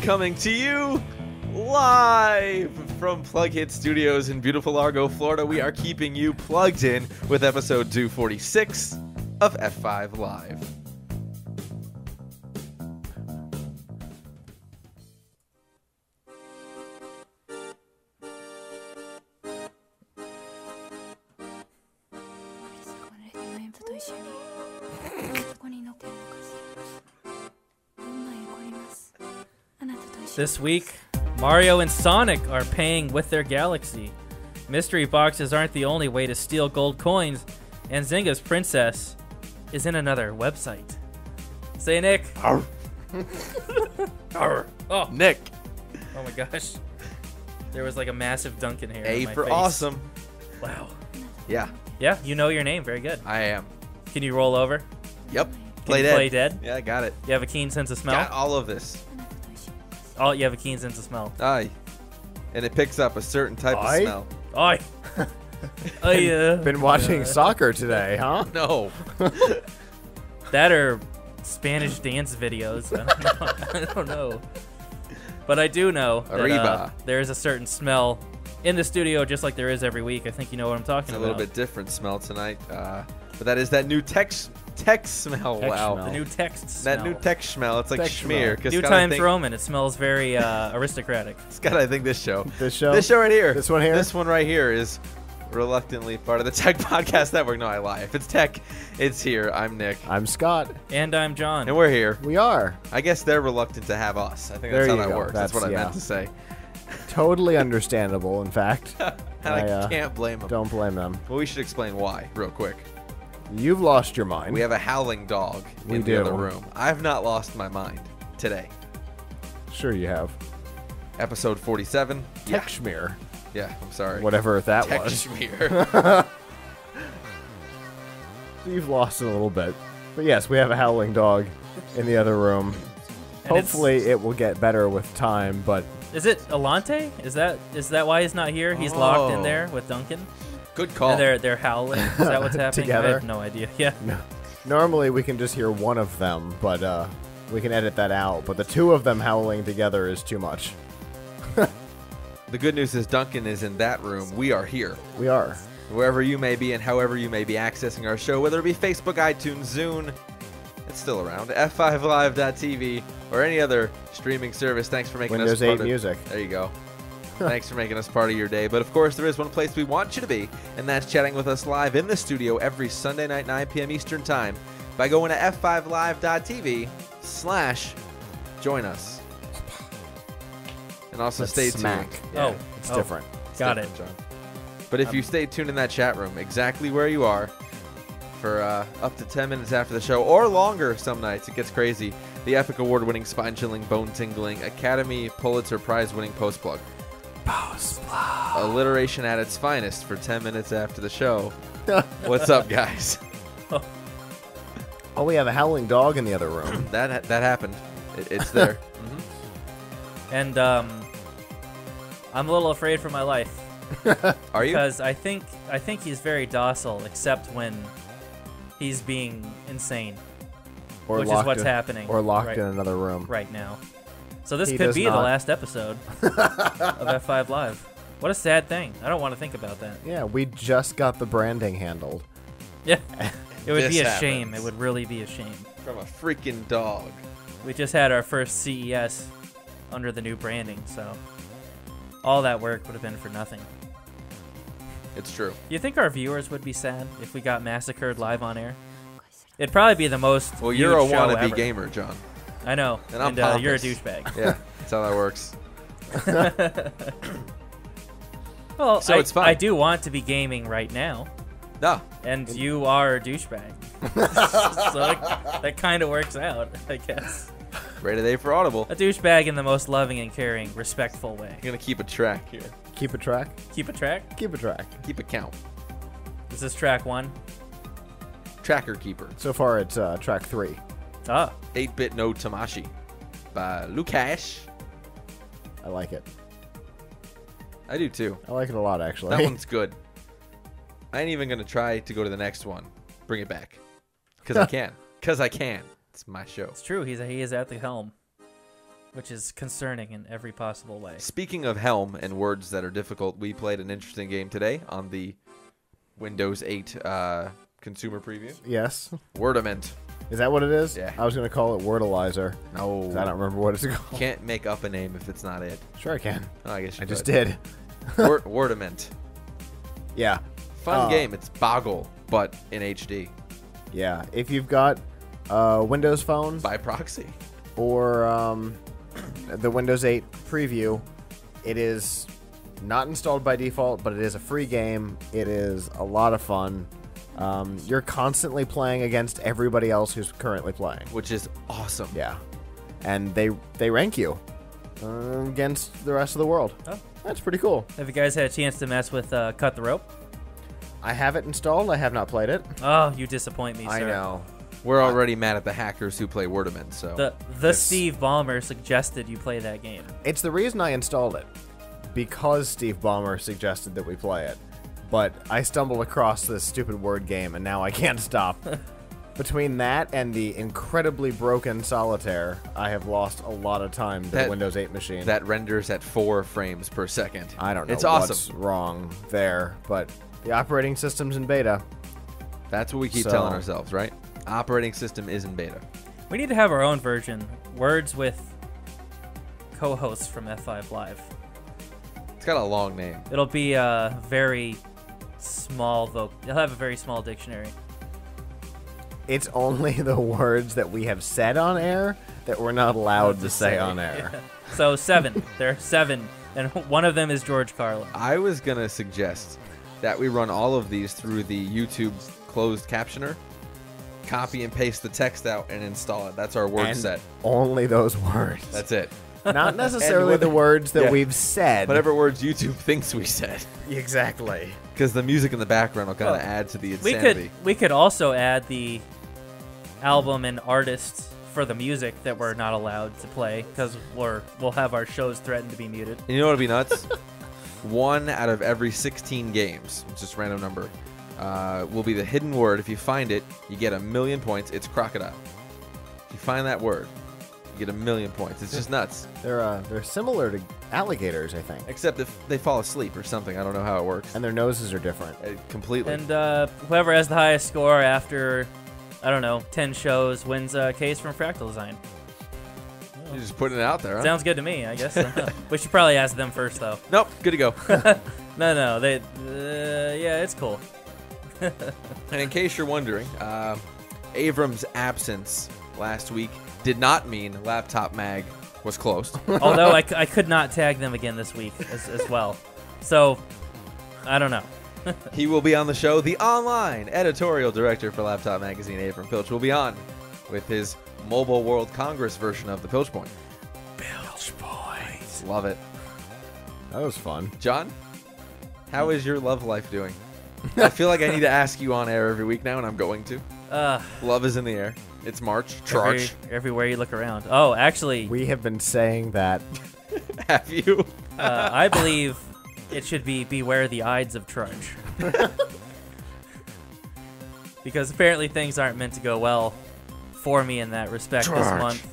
coming to you live from Plug Hit Studios in beautiful Largo, Florida. We are keeping you plugged in with episode 246 of F5 Live. This week, Mario and Sonic are paying with their galaxy. Mystery boxes aren't the only way to steal gold coins, and Zynga's princess is in another website. Say Nick. Arr. Arr. Oh. Nick. Oh my gosh. There was like a massive Duncan hair. A on my for face. awesome. Wow. Yeah, Yeah, you know your name. Very good. I am. Can you roll over? Yep. Can you play dead? Yeah, I got it. You have a keen sense of smell? Got all of this. Oh, you have a keen sense of smell. Aye. And it picks up a certain type of smell. Oi. Been watching soccer today, huh? No. That or Spanish dance videos. I don't know. But I do know that Arriba. there is a certain smell in the studio, just like there is every week. I think you know what I'm talking It's a about. little bit different smell tonight. But that is that new tech smell. Tech Wow. smell. The new text smell. That new tech smell. It's like Tech schmear. smell. New Times Roman. It smells very aristocratic. Scott, I think this show. This show? This show right here. This one here? This one right here is reluctantly part of the Tech Podcast Network. No, I lie. If it's tech, it's here. I'm Nick. I'm Scott. And I'm John. And we're here. We are. I guess they're reluctant to have us. I think There that's how you that go. works. That's what I That's- meant to say. Totally understandable, in fact. And I can't blame them. Don't blame them. Well, we should explain why, real quick. You've lost your mind. We have a howling dog We in the do. other room. I've not lost my mind today. Sure you have. Episode 47. Tech schmear. Yeah, I'm sorry. Whatever that Tech was. schmear. You've lost it a little bit. But yes, we have a howling dog in the other room. And Hopefully it will get better with time, but Is it Alante? Is that why he's not here? He's locked in Oh. there with Duncan. Good call. And they're howling. Is that what's happening? I Together? have no idea. Yeah. no. Normally we can just hear one of them, but we can edit that out. But the two of them howling together is too much. The good news is Duncan is in that room. We are here. We are. Wherever you may be and however you may be accessing our show, whether it be Facebook, iTunes, Zune, it's still around, f5live.tv, or any other streaming service. Thanks for making Windows us part 8 music. There you go. Thanks for making us part of your day. But of course, there is one place we want you to be, and that's chatting with us live in the studio every Sunday night, 9 p.m. Eastern Time, by going to f5live.tv/join us. And also That's stay smack. tuned. Oh, It's oh, different. It's Got different, it. John. But if you stay tuned in that chat room, exactly where you are, for up to 10 minutes after the show, or longer some nights, it gets crazy, the Epic Award-winning, spine-chilling, bone-tingling, Academy Pulitzer Prize-winning post-plug. Alliteration at its finest for 10 minutes after the show. What's up, guys? Oh, we have a howling dog in the other room. That happened. It's there. And I'm a little afraid for my life Are you? because I think he's very docile, except when he's being insane, Or which is locked what's in- happening Or locked right, in another room. right now. So this He could does be the not. last episode of F5 Live. What a sad thing. I don't want to think about that. Yeah, we just got the branding handled. Yeah, it would be a This shame. happens. It would really be a shame. From a freaking dog. We just had our first CES under the new branding, so all that work would have been for nothing. It's true. Do you think our viewers would be sad if we got massacred live on air? It'd probably be the most Well, you're a viewed show wannabe ever. gamer, John. I know, And I'm you're a pompous. douchebag. Yeah, that's how that works. Well, So it's fun. I do want to be gaming right now, No. and you are a douchebag. So that kind of works out, I guess. Rated A for Audible. A douchebag in the most loving and caring, respectful way. I'm going to keep a track here. Keep a track. Keep a track. Keep a track. Keep a count. This is track 1. Tracker Keeper. So far, it's track 3. Ah, 8-Bit No Tamashi by Lukash. I like it. I do too. I like it a lot, actually. That one's good. I ain't even going to try to go to the next one. Bring it back. Because I can. Because I can. It's my show. it's true. He is at the helm. which is concerning in every possible way. Speaking of Helm and words that are difficult, we played an interesting game today on the Windows 8 consumer preview. Yes. Wordament. Is that what it is? Yeah. I was going to call it Wordalizer. No. 'Cause I don't remember what it's called. Can't make up a name if it's not it. Sure I can. Oh, I guess you I just could. did. Wordament. Yeah. Fun game. It's Boggle, but in HD. Yeah. If you've got a Windows phone By proxy. or the Windows 8 preview, it is not installed by default, but it is a free game. It is a lot of fun. You're constantly playing against everybody else who's currently playing. Which is awesome. Yeah. And they rank you against the rest of the world. Oh. That's pretty cool. Have you guys had a chance to mess with Cut the Rope? I have it installed. I have not played it. Oh, you disappoint me, sir. I know. We're already mad at the hackers who play Wordament, so. The Steve Ballmer suggested you play that game. It's the reason I installed it. Because Steve Ballmer suggested that we play it. But I stumbled across this stupid word game, and now I can't stop. Between that and the incredibly broken Solitaire, I have lost a lot of time to the Windows 8 machine. That renders at 4 frames per second. I don't know It's what's awesome. wrong there, but the operating system's in beta. That's what we keep So- telling ourselves, right? Operating system is in beta. We need to have our own version. Words with co-hosts from F5 Live. It's got a long name. It'll be a very small It'll have a very small dictionary. It's only the words that we have said on air that we're not allowed to say on air. So 7. There are 7, and one of them is George Carlin. I was going to suggest that we run all of these through the YouTube closed captioner, copy and paste the text out, and install it. That's our word And set. only those words. That's it. Not necessarily the words that we've said. Whatever words YouTube thinks we said. Exactly. Because the music in the background will kind of Well, add to the insanity. We could also add the album and artists for the music that we're not allowed to play because we'll have our shows threatened to be muted. And you know what would be nuts? 1 out of every 16 games, it's just a random number, will be the hidden word. If you find it, you get 1,000,000 points. It's crocodile. If you find that word, you get 1,000,000 points. It's just nuts. They're similar to alligators, I think. Except if they fall asleep or something. I don't know how it works. And their noses are different. Completely. And whoever has the highest score after, I don't know, 10 shows wins a case from Fractal Design. You're just putting it out there, huh? Sounds good to me, I guess. We should probably ask them first, though. Nope. Good to go. No, they, yeah, it's cool. And in case you're wondering, Avram's absence last week did not mean Laptop Mag was closed. Although I could not tag them again this week as well. So, I don't know. He will be on the show. The online editorial director for Laptop Magazine, Avram Pilch, will be on with his Mobile World Congress version of the Pilch Point. Pilch Boys. Love it. That was fun. John, how is your love life doing? I feel like I need to ask you on air every week now, and I'm going to. Love is in the air. It's March. Trarch. Everywhere you look around. Oh, actually, We have been saying that. Have you? I believe it should be Beware the Ides of Trudge. Because apparently things aren't meant to go well for me in that respect this month.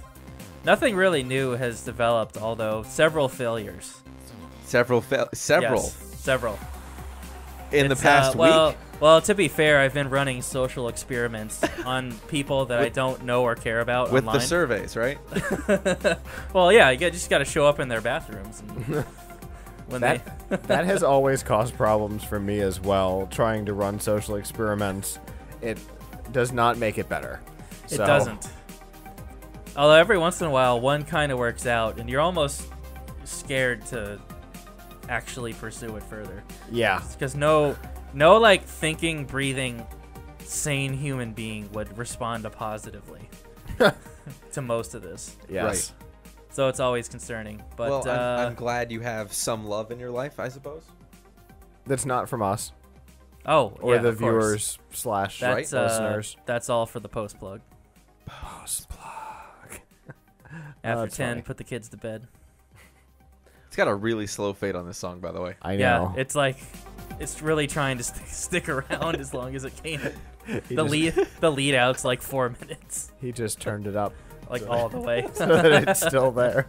Nothing really new has developed, although several failures. Several. Yes, several. In the past week? Well, to be fair, I've been running social experiments on people that I don't know or care about With online. the surveys, right? Well, yeah, you just got to show up in their bathrooms. And when That has always caused problems for me as well, trying to run social experiments. It does not make it better. It doesn't. Although every once in a while, one kind of works out, and you're almost scared to actually pursue it further. Yeah. Because no, like, thinking, breathing, sane human being would respond positively to most of this. Yes. Right. So it's always concerning. But Well, I'm glad you have some love in your life, I suppose. That's not from us. oh, Or yeah, the of course. viewers slash That's, listeners. That's all for the post plug. Post plug. After that's 10, funny. put the kids to bed. It's got a really slow fade on this song, by the way. I Yeah, know. it's like it's really trying to stick around as long as it can. He The lead out's like 4 minutes, He just turned it up like all the way. so that it's still there.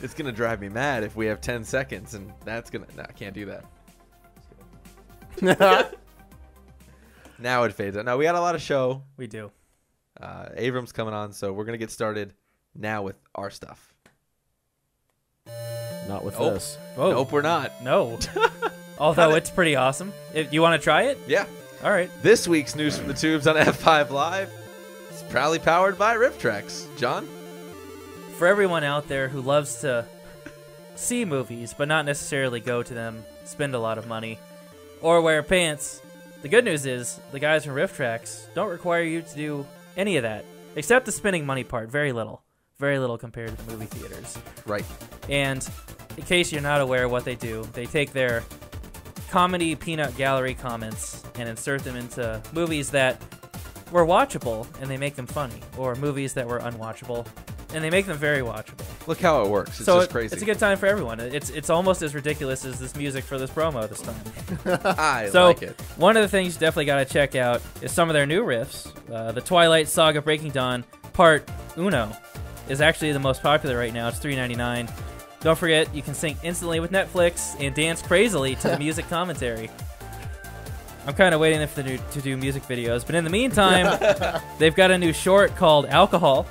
It's gonna drive me mad if we have 10 seconds, and that's gonna. No, I can't do that. Now it fades out. No, we got a lot of show. We do. Abram's coming on, so we're gonna get started now with our stuff. Not with Nope. this. Oh, Nope, we're not. no. Although it's pretty awesome. If you want to try it? Yeah. All right. This week's news from the tubes on F5 Live is proudly powered by RiffTrex. John? For everyone out there who loves to see movies but not necessarily go to them, spend a lot of money, or wear pants, the good news is the guys from RiffTrex don't require you to do any of that, except the spending money part. Very little compared to the movie theaters. Right. And in case you're not aware of what they do, they take their comedy peanut gallery comments and insert them into movies that were watchable and they make them funny, or movies that were unwatchable and they make them very watchable. Look how it works. It's So just crazy. it's a good time for everyone. It's almost as ridiculous as this music for this promo this time. I So like it. one of the things you definitely got to check out is some of their new riffs. The Twilight Saga Breaking Dawn Part Uno is actually the most popular right now. It's $3.99. Don't forget, you can sync instantly with Netflix and dance crazily to the music commentary. I'm kind of waiting for them to do music videos, but in the meantime, they've got a new short called Alcohol.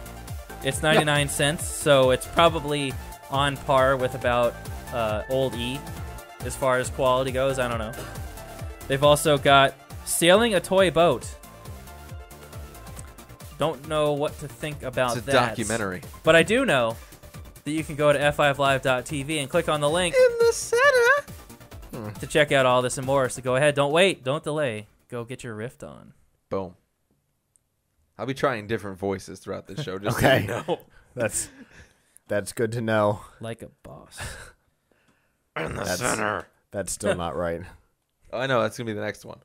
It's 99 cents, so it's probably on par with about Old E as far as quality goes. I don't know. They've also got Sailing a Toy Boat. Don't know what to think about It's a that. documentary. But I do know that you can go to f5live.tv and click on the link In the center. to check out all this and more. So go ahead. Don't wait. Don't delay. Go get your rift on. Boom. I'll be trying different voices throughout this show. Just Okay. So you know. That's good to know. Like a boss. In the That's- That's still not right. Oh, I know. That's going to be the next one.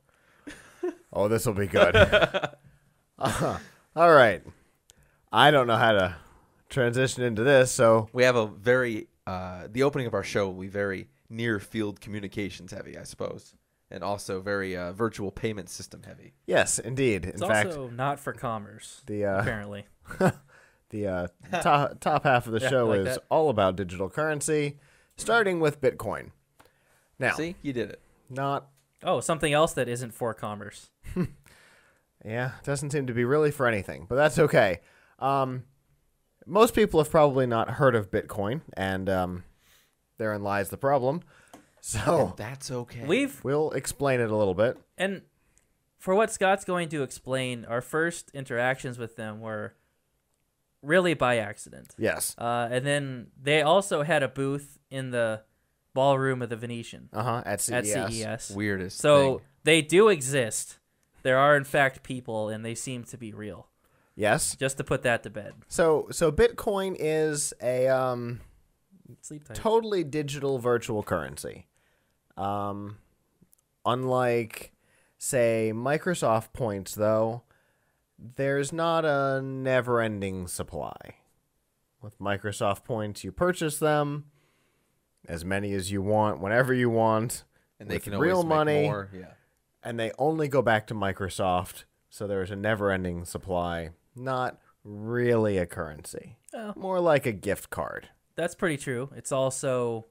Oh, this will be good. All right. I don't know how to transition into this, so We have a very, the opening of our show will be very near field communications heavy, I suppose. And also very virtual payment system heavy. yes, indeed. It's In fact, also not for commerce, the apparently. the top half of the Yeah, show like is that. all about digital currency, starting with Bitcoin. Now, See? You did it. not Oh, something else that isn't for commerce. yeah, doesn't seem to be really for anything, but that's okay. Most people have probably not heard of Bitcoin, and therein lies the problem. So That's okay. we'll explain it a little bit. And for what Scott's going to explain, our first interactions with them were really by accident. Yes. And then they also had a booth in the ballroom of the Venetian At CES. at CES. Weirdest So thing. they do exist. There are, in fact, people, and they seem to be real. Yes. Just to put that to bed. So Bitcoin is a Sleep tight. totally digital virtual currency. Unlike, say, Microsoft points, though, there's not a never-ending supply. With Microsoft points, you purchase them, as many as you want, whenever you want, And they with can always real make money, more. Yeah. and they only go back to Microsoft, so there's a never-ending supply. Not really a currency. Oh. More like a gift card. That's pretty true. It's also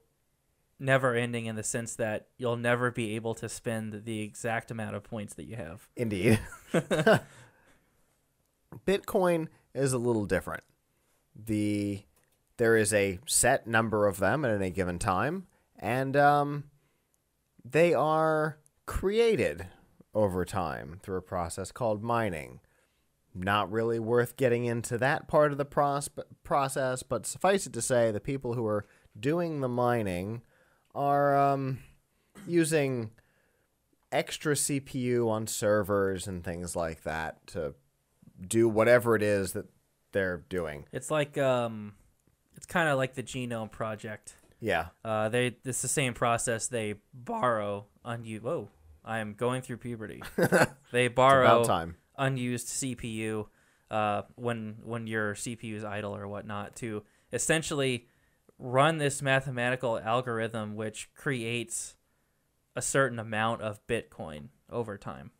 never ending in the sense that you'll never be able to spend the exact amount of points that you have. Indeed. Bitcoin is a little different. There is a set number of them at any given time, and they are created over time through a process called mining. Not really worth getting into that part of the process, but suffice it to say, the people who are doing the mining are using extra CPU on servers and things like that to do whatever it is that they're doing. It's like it's kind of like the Genome Project. Yeah. It's the same process. They borrow Whoa, I am going through puberty. They borrow About time. unused CPU when your CPU is idle or whatnot to essentially run this mathematical algorithm which creates a certain amount of Bitcoin over time.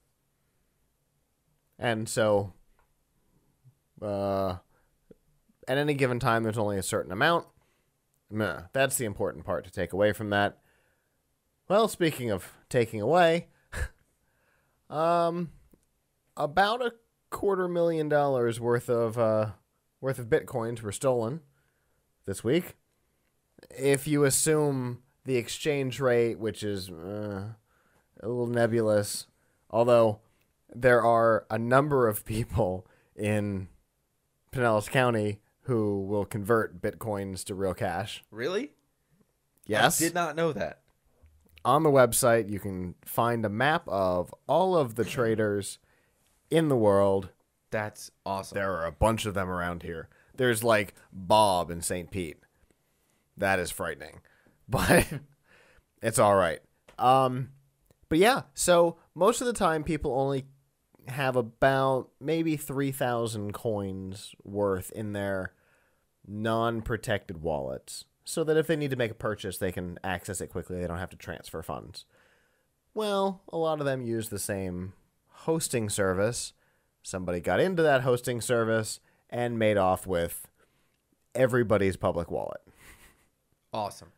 And so at any given time, there's only a certain amount. Nah, that's the important part to take away from that. Well, speaking of taking away, about $250,000 worth of bitcoins were stolen this week. If you assume the exchange rate, which is a little nebulous, although there are a number of people in Pinellas County who will convert bitcoins to real cash. Really? Yes. I did not know that. On the website, you can find a map of all of the traders in the world. That's awesome. There are a bunch of them around here. There's like Bob in St. Pete. That is frightening, but it's all right. But yeah, so most of the time people only have about maybe 3,000 coins worth in their non-protected wallets, so that if they need to make a purchase, they can access it quickly. They don't have to transfer funds. Well, a lot of them use the same hosting service. Somebody got into that hosting service and made off with everybody's public wallet. Awesome.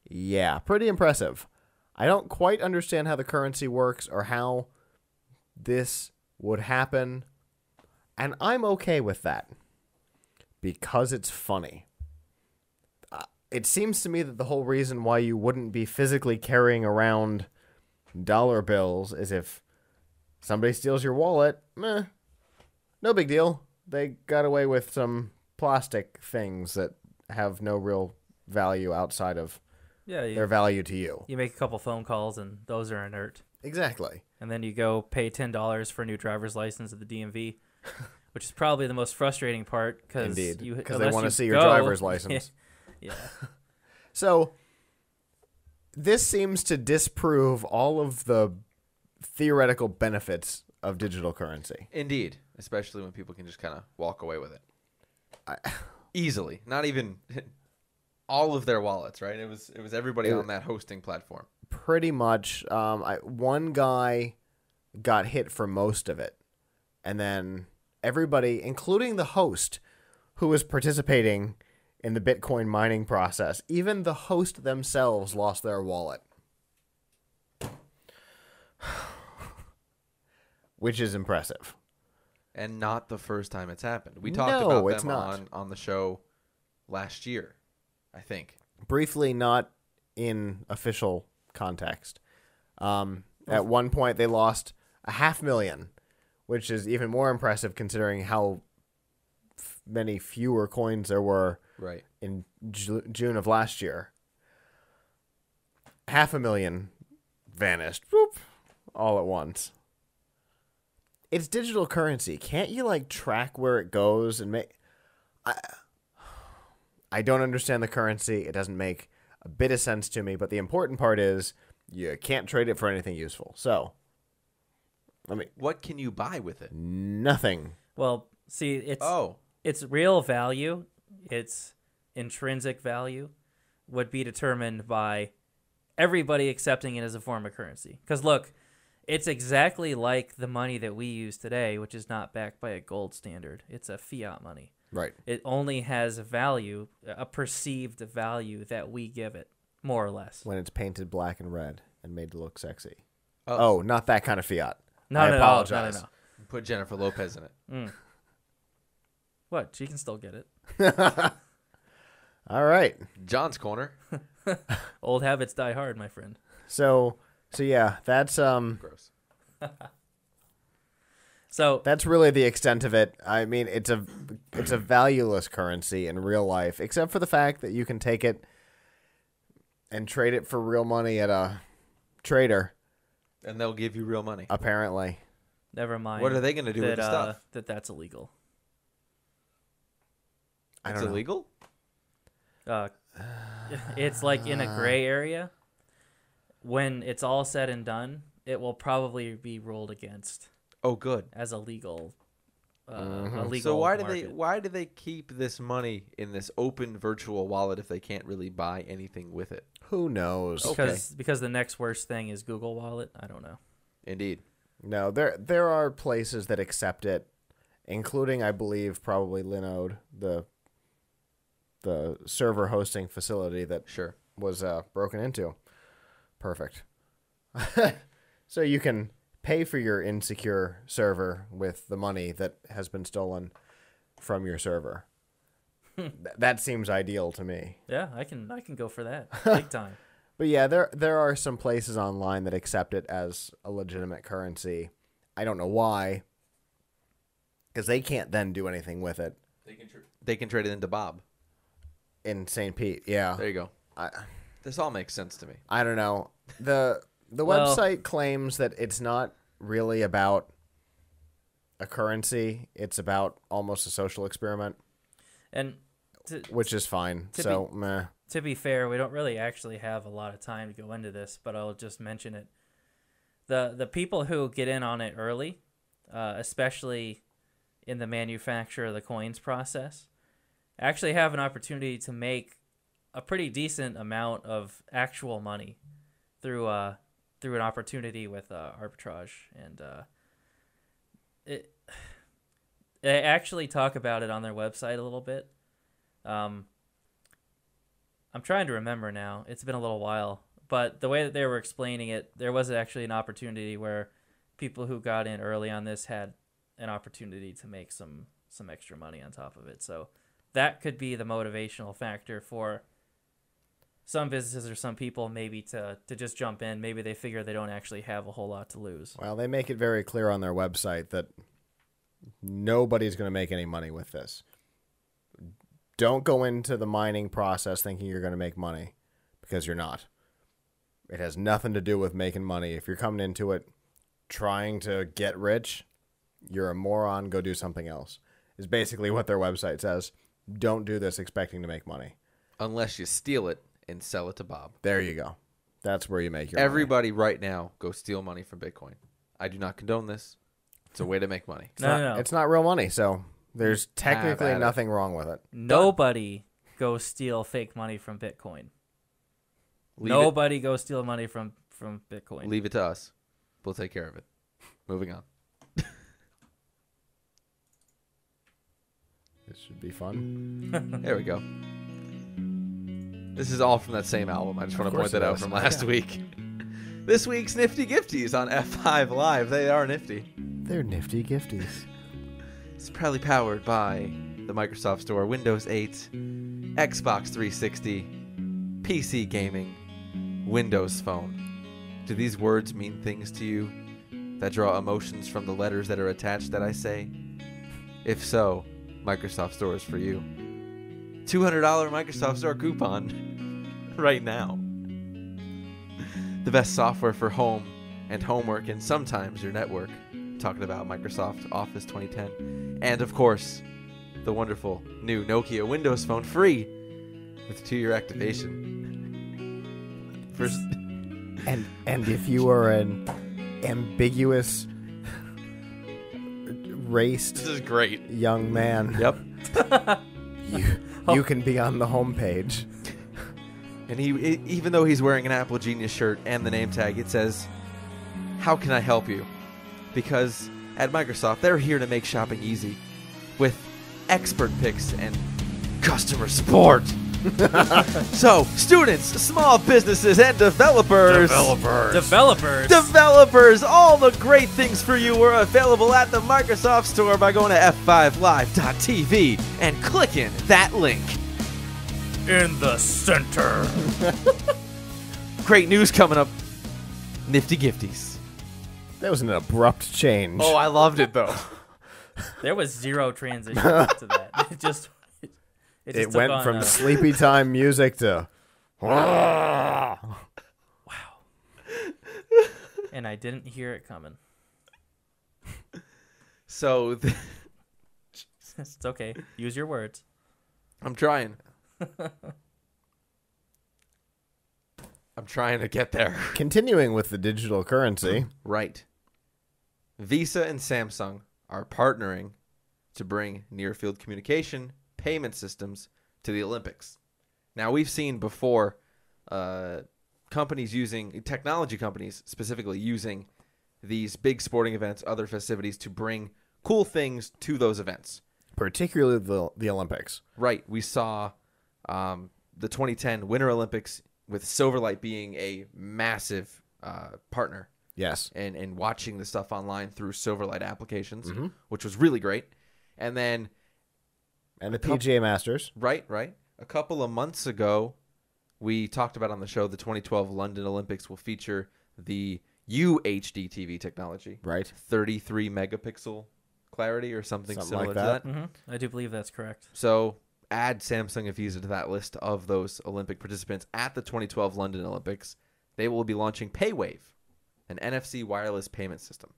Yeah, pretty impressive. I don't quite understand how the currency works or how this would happen, and I'm okay with that because it's funny. It seems to me that the whole reason why you wouldn't be physically carrying around dollar bills is if somebody steals your wallet, no big deal. They got away with some plastic things that have no real value outside of their value to you. You make a couple phone calls, and those are inert. Exactly. And then you go pay $10 for a new driver's license at the DMV, which is probably the most frustrating part because they want to see your driver's license. Yeah. So this seems to disprove all of the theoretical benefits of digital currency. Indeed, especially when people can just kind of walk away with it easily. Not even all of their wallets, right? It was everybody on that hosting platform. Pretty much. One guy got hit for most of it, and then everybody, including the host, who was participating in the Bitcoin mining process, even the host themselves lost their wallet. Which is impressive. And not the first time it's happened. We talked about them on the show last year, I think. Briefly, not in official context. At one point, they lost $500,000, which is even more impressive considering how many fewer coins there were in June of last year. $500,000 vanished, whoop, all at once. It's digital currency. Can't you track where it goes and make? I don't understand the currency. It doesn't make a bit of sense to me. But the important part is you can't trade it for anything useful. So, what can you buy with it? Nothing. Well, see, it's real value. Its intrinsic value would be determined by everybody accepting it as a form of currency. Because look, it's exactly like the money that we use today, which is not backed by a gold standard. It's a fiat money. Right. It only has a value, a perceived value that we give it, more or less. When it's painted black and red and made to look sexy. Oh, not that kind of fiat. I apologize. No. Put Jennifer Lopez in it. Mm. What? She can still get it. All right. John's Corner. Old habits die hard, my friend. So yeah, that's gross. So that's really the extent of it. I mean, it's a valueless currency in real life, except for the fact that you can take it and trade it for real money at a trader, and they'll give you real money. Apparently. Never mind. What are they going to do with the stuff? That's illegal. It's illegal? It's like in a gray area. When it's all said and done, it will probably be ruled against. Oh, good. As illegal. So why do they keep this money in this open virtual wallet if they can't really buy anything with it? Who knows? Because the next worst thing is Google Wallet. I don't know. Indeed. No, there are places that accept it, including, I believe, probably Linode, the the server hosting facility that Sure. was broken into. Perfect. So you can pay for your insecure server with the money that has been stolen from your server. That seems ideal to me. Yeah, I can go for that big time. But yeah, there are some places online that accept it as a legitimate currency. I don't know why, because they can't then do anything with it. They can trade it into Bob. In St. Pete, yeah. There you go. This all makes sense to me. I don't know. The Well- website claims that it's not really about a currency. It's about almost a social experiment, And which is fine. So, meh. to be fair, we don't really actually have a lot of time to go into this, but I'll just mention it. The people who get in on it early, especially in the manufacture of the coins process, actually have an opportunity to make a pretty decent amount of actual money through an opportunity with arbitrage, and they actually talk about it on their website a little bit. I'm trying to remember now. It's been a little while, but the way that they were explaining it, there was actually an opportunity where people who got in early on this had an opportunity to make some extra money on top of it. So that could be the motivational factor for some businesses or some people, maybe to just jump in. Maybe they figure they don't actually have a whole lot to lose. Well, they make it very clear on their website that nobody's going to make any money with this. Don't go into the mining process thinking you're going to make money, because you're not. It has nothing to do with making money. If you're coming into it trying to get rich, you're a moron. Go do something else, is basically what their website says. Don't do this expecting to make money. Unless you steal it and sell it to Bob. There you go. That's where you make your Everybody right now go steal money from Bitcoin. I do not condone this. It's a way to make money. No. It's not real money, so there's technically at it. nothing wrong with it. Nobody go steal fake money from Bitcoin. Nobody go steal money from Bitcoin. Leave it to us. We'll take care of it. Moving on. This should be fun. There we go. This is all from that same album. I just want to point that out from last week. This week's Nifty Gifties on F5 Live. They are nifty. They're nifty gifties. It's proudly powered by the Microsoft Store, Windows 8, Xbox 360, PC gaming, Windows Phone. Do these words mean things to you that draw emotions from the letters that are attached that I say? If so, Microsoft Store is for you. $200 Microsoft Store coupon right now. The best software for home and homework and sometimes your network. Talking about Microsoft Office 2010. And of course, the wonderful new Nokia Windows Phone free with 2-year activation. First, And if you are an ambiguous, raced this is great. young man, Yep. you can be on the homepage. And even though he's wearing an Apple Genius shirt and the name tag, it says, "How can I help you?" Because at Microsoft, they're here to make shopping easy with expert picks and customer support. So, students, small businesses, and developers, all the great things for you are available at the Microsoft Store by going to f5live.tv and clicking that link. In the center. Great news coming up. Nifty Gifties. That was an abrupt change. Oh, I loved it, though. There was zero transition to that. It it took went on, from sleepy time music to... and I didn't hear it coming. So, It's okay. Use your words. I'm trying. I'm trying to get there. Continuing with the digital currency. Right. Visa and Samsung are partnering to bring near-field communication payment systems to the Olympics. Now, we've seen before technology companies specifically using these big sporting events, other festivities to bring cool things to those events. Particularly the Olympics. Right. We saw the 2010 Winter Olympics, with Silverlight being a massive partner. Yes. And watching the stuff online through Silverlight applications, which was really great. And then... And the PGA Masters. Right. A couple of months ago, we talked about on the show the 2012 London Olympics will feature the UHD TV technology. Right. 33 megapixel clarity or something similar like to that. that. I do believe that's correct. So add Samsung and Visa to that list of those Olympic participants at the 2012 London Olympics. They will be launching PayWave, an NFC wireless payment system.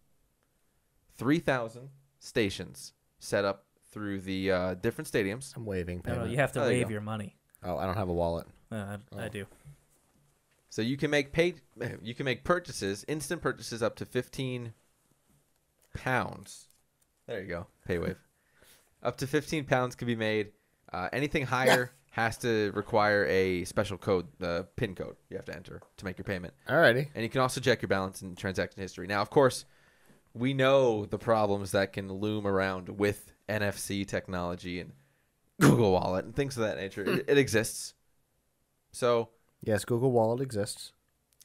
3,000 stations set up through the different stadiums. I'm waving No, payment. you have to There you wave go. your money. Oh, I don't have a wallet. I do. So you can make purchases, instant purchases up to £15. There you go, PayWave. Up to £15 can be made. Anything higher has to require a special code, the PIN code you have to enter to make your payment. Alrighty. And you can also check your balance and transaction history. Now, of course, we know the problems that can loom around with NFC technology and Google Wallet and things of that nature. It exists. So Yes, Google Wallet exists.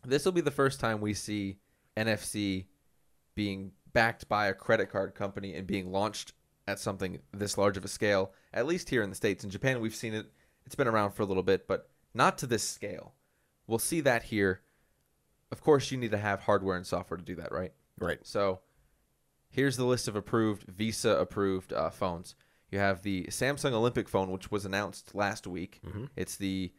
this will be the first time we see NFC being backed by a credit card company and being launched at something this large of a scale, at least here in the States. In Japan, we've seen it. It's been around for a little bit, but not to this scale. We'll see that here. Of course, you need to have hardware and software to do that, right? Right. So here's the list of approved, Visa-approved phones. You have the Samsung Olympic phone, which was announced last week. It's the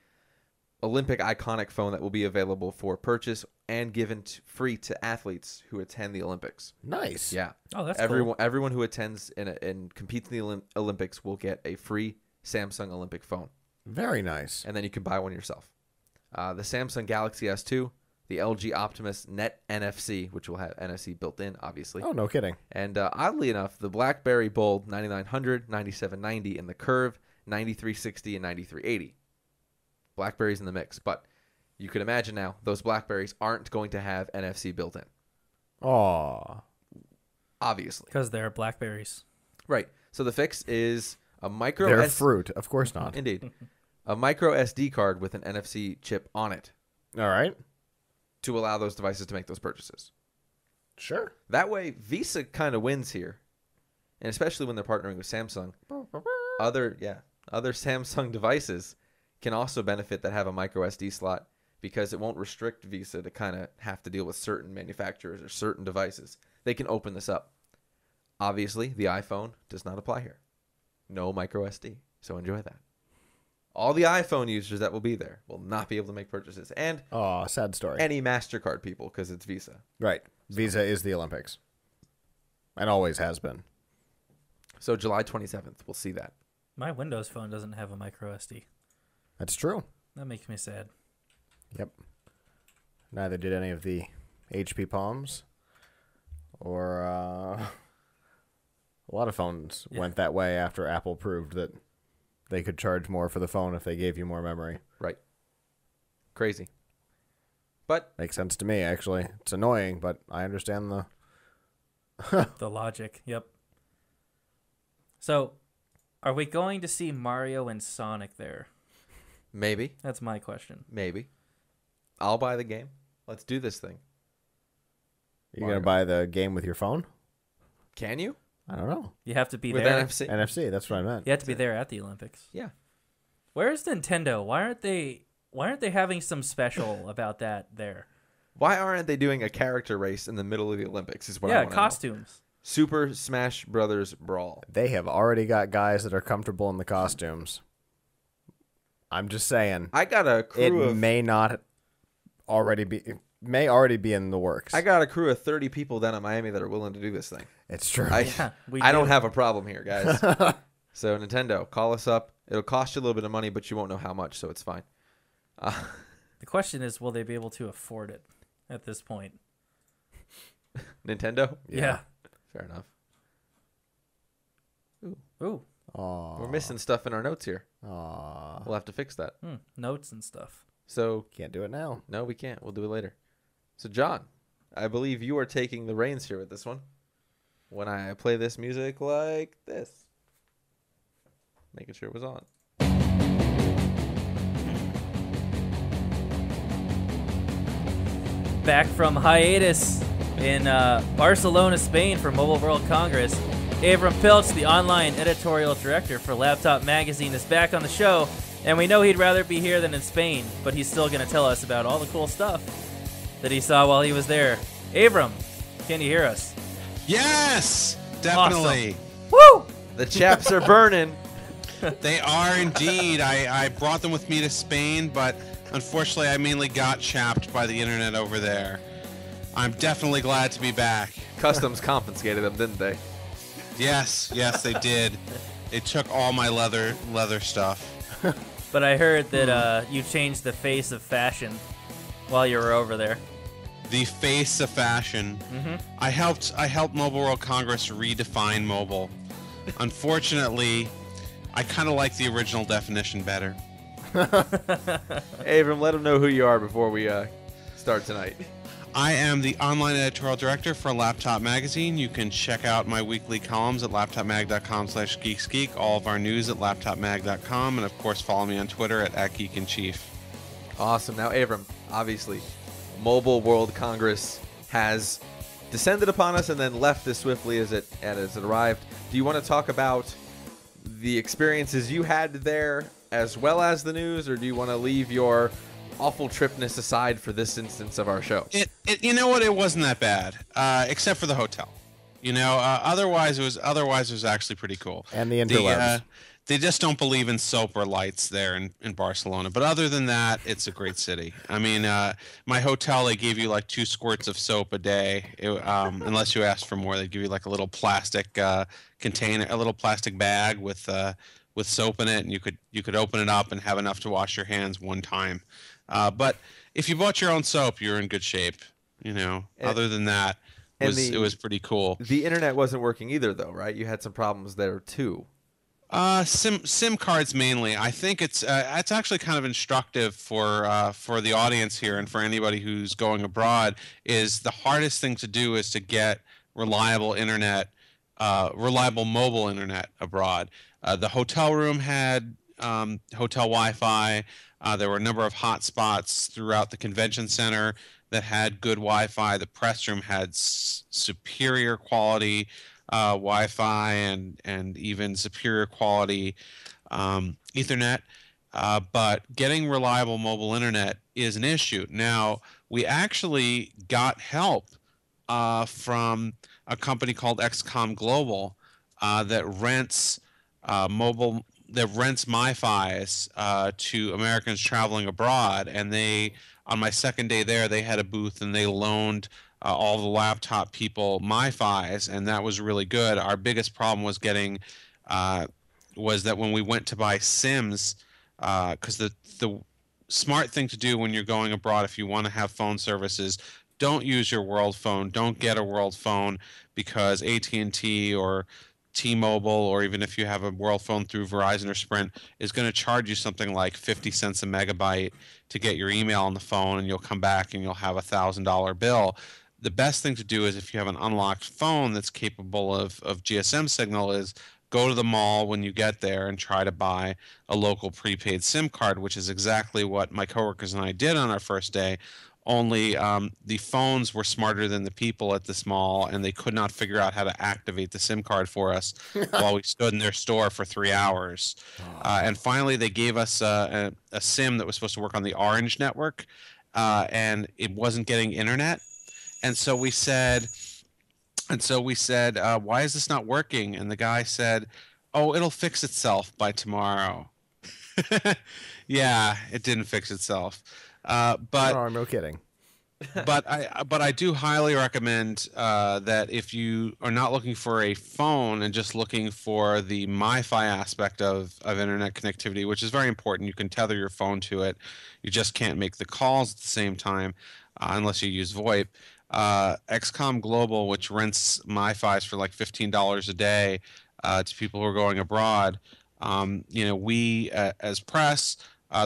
Olympic iconic phone that will be available for purchase and given free to athletes who attend the Olympics. Nice. Yeah. Oh, that's everyone. cool. Everyone who attends and competes in the Olympics will get a free Samsung Olympic phone, Very nice. and then you can buy one yourself. The Samsung Galaxy S2, the LG Optimus Net NFC, which will have NFC built in, obviously. Oh, no kidding. And oddly enough, the BlackBerry Bold 9900, 9790, and the Curve 9360 and 9380. BlackBerry's in the mix, but you can imagine now those BlackBerries aren't going to have NFC built in, Aw. obviously. Because they're blackberries. Right. So the fix is a micro They're fruit. Of course not. Indeed. A micro SD card with an NFC chip on it All right. to allow those devices to make those purchases. Sure. That way, Visa kind of wins here, and especially when they're partnering with Samsung. Other Samsung devices can also benefit that have a micro SD slot because it won't restrict Visa to kind of have to deal with certain manufacturers or certain devices. They can open this up. Obviously, the iPhone does not apply here. No micro SD, so enjoy that. All the iPhone users that will be there will not be able to make purchases, and Aw, sad story. any MasterCard people because it's Visa. Right. Visa is the Olympics. And always has been. So July 27th, we'll see that. My Windows phone doesn't have a micro SD. That's true. That makes me sad. Yep. Neither did any of the HP Palms. Or a lot of phones went that way after Apple proved that they could charge more for the phone if they gave you more memory. Right. Crazy. But Makes sense to me, actually. It's annoying, but I understand the... The logic. Yep. So, are we going to see Mario and Sonic there? maybe, That's my question. maybe. I'll buy the game. Let's do this thing. You going Mario. to buy the game with your phone? Can you? I don't know. You have to be With there. NFC? NFC, that's what I meant. You have to be there at the Olympics. Yeah. Where's Nintendo? Why aren't they having some special about that there? Why aren't they doing a character race in the middle of the Olympics is what I Yeah, want to know. costumes. Super Smash Brothers Brawl. They have already got guys that are comfortable in the costumes. I'm just saying. I got a crew It may not already be... It may already be in the works. I got a crew of 30 people down in Miami that are willing to do this thing. It's true. Yeah, we I don't do. have a problem here, guys. So Nintendo, call us up. It'll cost you a little bit of money, but you won't know how much, so it's fine. The question is, will they be able to afford it at this point? Nintendo? Yeah. Fair enough. Ooh. Aw. We're missing stuff in our notes here. Aw. We'll have to fix that. Notes and stuff. So, Can't do it now. no, we can't. We'll do it later. So, John, I believe you are taking the reins here with this one. When I play this music like this. Making sure it was on. back from hiatus in Barcelona, Spain for Mobile World Congress. Avram Pilch, the online editorial director for Laptop Magazine, is back on the show, and we know he'd rather be here than in Spain, but he's still going to tell us about all the cool stuff that he saw while he was there. Avram, can you hear us? Yes, definitely. Awesome. Woo! The chaps are burning. They are indeed. I brought them with me to Spain, but unfortunately I mainly got chapped by the internet over there. I'm definitely glad to be back. Customs confiscated them, didn't they? Yes, they did. They took all my leather stuff. But I heard that you changed the face of fashion while you were over there. The face of fashion. Mm-hmm. I helped Mobile World Congress redefine mobile. Unfortunately, I kind of like the original definition better. Avram, let them know who you are before we start tonight. I am the online editorial director for Laptop Magazine. You can check out my weekly columns at laptopmag.com/geeksgeek, all of our news at laptopmag.com, and of course follow me on Twitter at @geekinchief. Awesome. Now, Avram, obviously, Mobile World Congress has descended upon us and then left as swiftly as it arrived. Do you want to talk about the experiences you had there as well as the news, or do you want to leave your awful tripness aside for this instance of our show? You know what? It wasn't that bad, except for the hotel. Otherwise it was actually pretty cool. And the interwebs. They just don't believe in soap or lights there in Barcelona. But other than that, it's a great city. I mean, my hotel, they gave you like 2 squirts of soap a day. Unless you asked for more, they give you like a little plastic container, a little plastic bag with soap in it, and you could open it up and have enough to wash your hands one time. But if you bought your own soap, you're in good shape. Other than that, it was pretty cool. The internet wasn't working either, though, right? You had some problems there too. SIM cards mainly. I think it's actually kind of instructive for the audience here and for anybody who's going abroad. Is the hardest thing to do is to get reliable mobile internet abroad. The hotel room had hotel Wi-Fi. There were a number of hotspots throughout the convention center that had good Wi-Fi. The press room had superior quality Wi-Fi and even superior quality Ethernet. But getting reliable mobile internet is an issue. Now, we actually got help from a company called XCOM Global that rents MiFis to Americans traveling abroad, and on my second day there, they had a booth and they loaned all the laptop people MiFis, and that was really good. Our biggest problem was was that when we went to buy SIMs, because the smart thing to do when you're going abroad, if you want to have phone services, don't use your world phone. Don't get a world phone, because AT&T or T-Mobile, or even if you have a world phone through Verizon or Sprint, is going to charge you something like 50 cents a megabyte to get your email on the phone, and you'll come back and you'll have a $1,000 bill. The best thing to do is, if you have an unlocked phone that's capable of GSM signal, is go to the mall when you get there and try to buy a local prepaid SIM card, which is exactly what my coworkers and I did on our first day. Only the phones were smarter than the people at this mall, and they could not figure out how to activate the SIM card for us while we stood in their store for 3 hours. And finally, they gave us a SIM that was supposed to work on the Orange network, and it wasn't getting internet. And so we said, why is this not working? And the guy said, oh, it'll fix itself by tomorrow. Yeah, it didn't fix itself. But no kidding. but I do highly recommend that if you are not looking for a phone and just looking for the MiFi aspect of internet connectivity, which is very important. You can tether your phone to it. You just can't make the calls at the same time unless you use VoIP. XCOM Global, which rents MiFis for like $15 a day to people who are going abroad. We as press.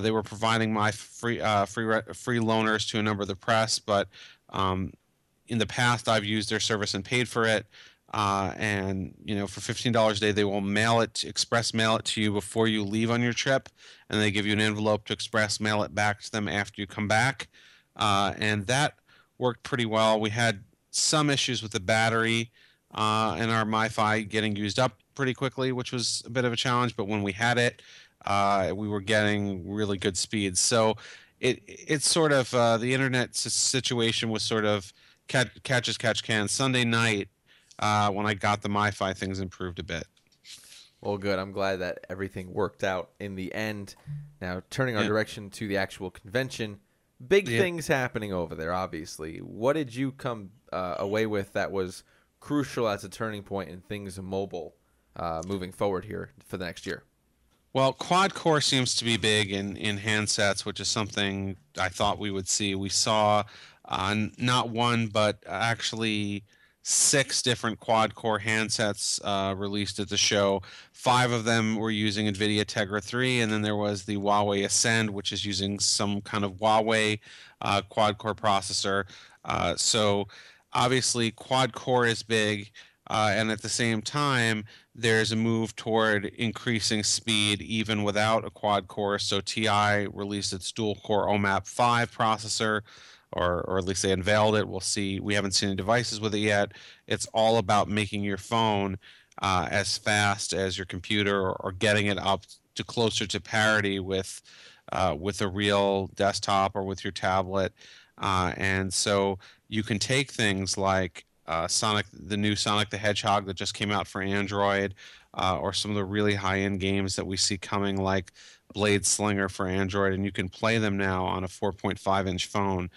They were providing my free loaners to a number of the press, but in the past I've used their service and paid for it. And for $15 a day, they will express mail it to you before you leave on your trip, and they give you an envelope to express mail it back to them after you come back. And that worked pretty well. We had some issues with the battery and our MiFi getting used up pretty quickly, which was a bit of a challenge. But when we had it, we were getting really good speeds. So it's sort of the internet situation was sort of catch as catch can. Sunday night, when I got the MiFi, things improved a bit. Well, good. I'm glad that everything worked out in the end. Now, turning our direction to the actual convention, big things happening over there, obviously. What did you come away with that was crucial as a turning point in things mobile moving forward here for the next year? Well, quad core seems to be big in handsets, which is something I thought we would see. We saw not one, but actually 6 different quad core handsets released at the show. 5 of them were using NVIDIA Tegra 3, and then there was the Huawei Ascend, which is using some kind of Huawei quad core processor. So obviously quad core is big, and at the same time, there's a move toward increasing speed even without a quad core. So TI released its dual core OMAP 5 processor, or at least they unveiled it. We'll see. We haven't seen any devices with it yet. It's all about making your phone as fast as your computer, or getting it up to closer to parity with a real desktop or with your tablet. And so you can take things like the new Sonic the Hedgehog that just came out for Android, or some of the really high-end games that we see coming, like Blade Slinger for Android, and you can play them now on a 4.5-inch phone.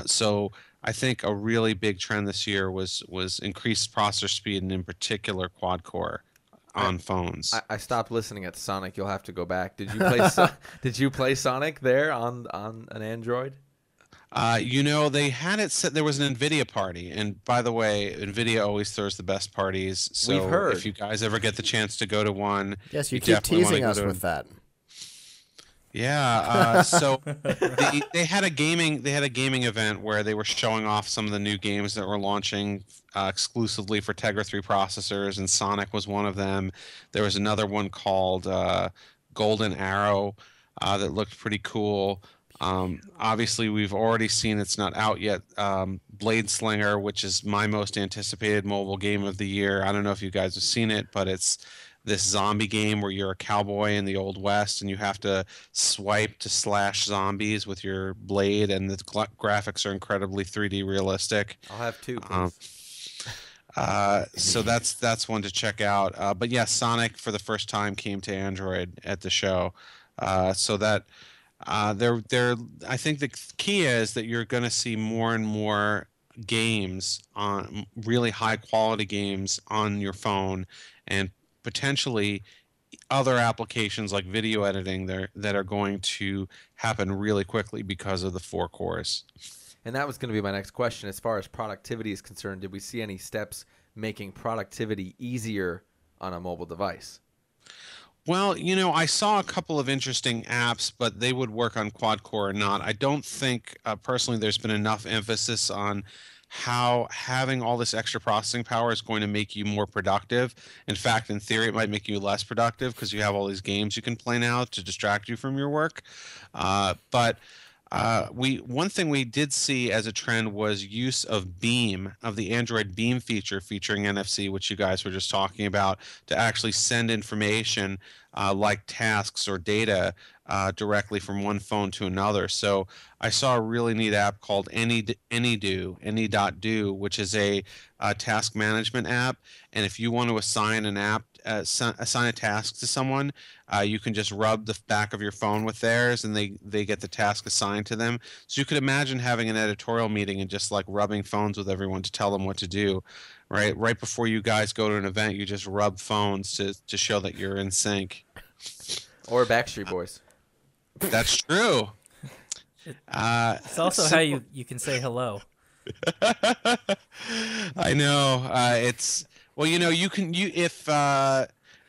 So I think a really big trend this year was increased processor speed, and in particular quad core on phones. I stopped listening at Sonic. You'll have to go back. Did you play? Did you play Sonic there on an Android? They had it set. There was an NVIDIA party, and by the way, NVIDIA always throws the best parties. So We've heard. If you guys ever get the chance to go to one, yes, you keep teasing us with that. Yeah. So they had a gaming event where they were showing off some of the new games that were launching exclusively for Tegra 3 processors, and Sonic was one of them. There was another one called Golden Arrow that looked pretty cool. Obviously, we've already seen, it's not out yet, Blade Slinger, which is my most anticipated mobile game of the year. I don't know if you guys have seen it, but it's this zombie game where you're a cowboy in the Old West, and you have to swipe to slash zombies with your blade, and the graphics are incredibly 3D realistic. I'll have 2, please. So that's one to check out. But yeah, Sonic for the first time came to Android at the show. So that I think the key is that you're going to see more and more games, on really high quality games on your phone, and potentially other applications like video editing that are going to happen really quickly because of the 4 cores. And that was going to be my next question. As far as productivity is concerned, did we see any steps making productivity easier on a mobile device? Well, I saw a couple of interesting apps, but they would work on quad core or not. I don't think, personally, there's been enough emphasis on how having all this extra processing power is going to make you more productive. In fact, in theory, it might make you less productive because you have all these games you can play now to distract you from your work. But one thing we did see as a trend was use of Beam, of the Android Beam feature featuring NFC, which you guys were just talking about, to actually send information like tasks or data directly from one phone to another. So I saw a really neat app called Any.do, which is a task management app. And if you want to assign assign a task to someone, you can just rub the back of your phone with theirs, and they get the task assigned to them. So you could imagine having an editorial meeting and just like rubbing phones with everyone to tell them what to do. Right before you guys go to an event, you just rub phones to show that you're in sync. Or Backstreet Boys. That's true. It's also how you can say hello. I know.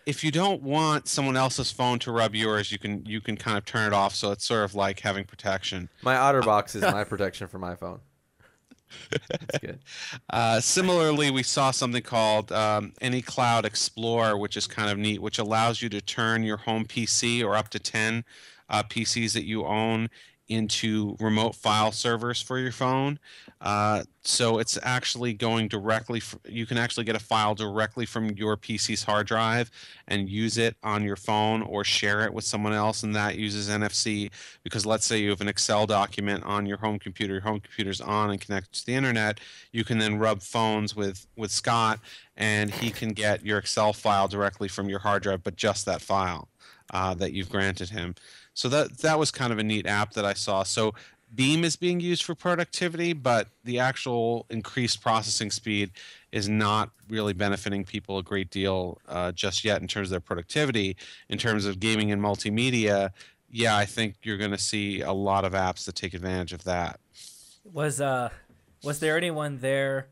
If you don't want someone else's phone to rub yours, you can kind of turn it off. So it's sort of like having protection. My OtterBox is my protection for my phone. That's good. Similarly, we saw something called AnyCloud Explorer, which is kind of neat, which allows you to turn your home PC or up to 10 PCs that you own into remote file servers for your phone. So it's actually going directly. You can actually get a file directly from your PC's hard drive and use it on your phone or share it with someone else, and that uses NFC. Because let's say you have an Excel document on your home computer, your home computer's on and connected to the internet, you can then rub phones with Scott, and he can get your Excel file directly from your hard drive, but just that file that you've granted him. So that was kind of a neat app that I saw. So Beam is being used for productivity, but the actual increased processing speed is not really benefiting people a great deal just yet in terms of their productivity. In terms of gaming and multimedia, yeah, I think you're going to see a lot of apps that take advantage of that. Was there anyone there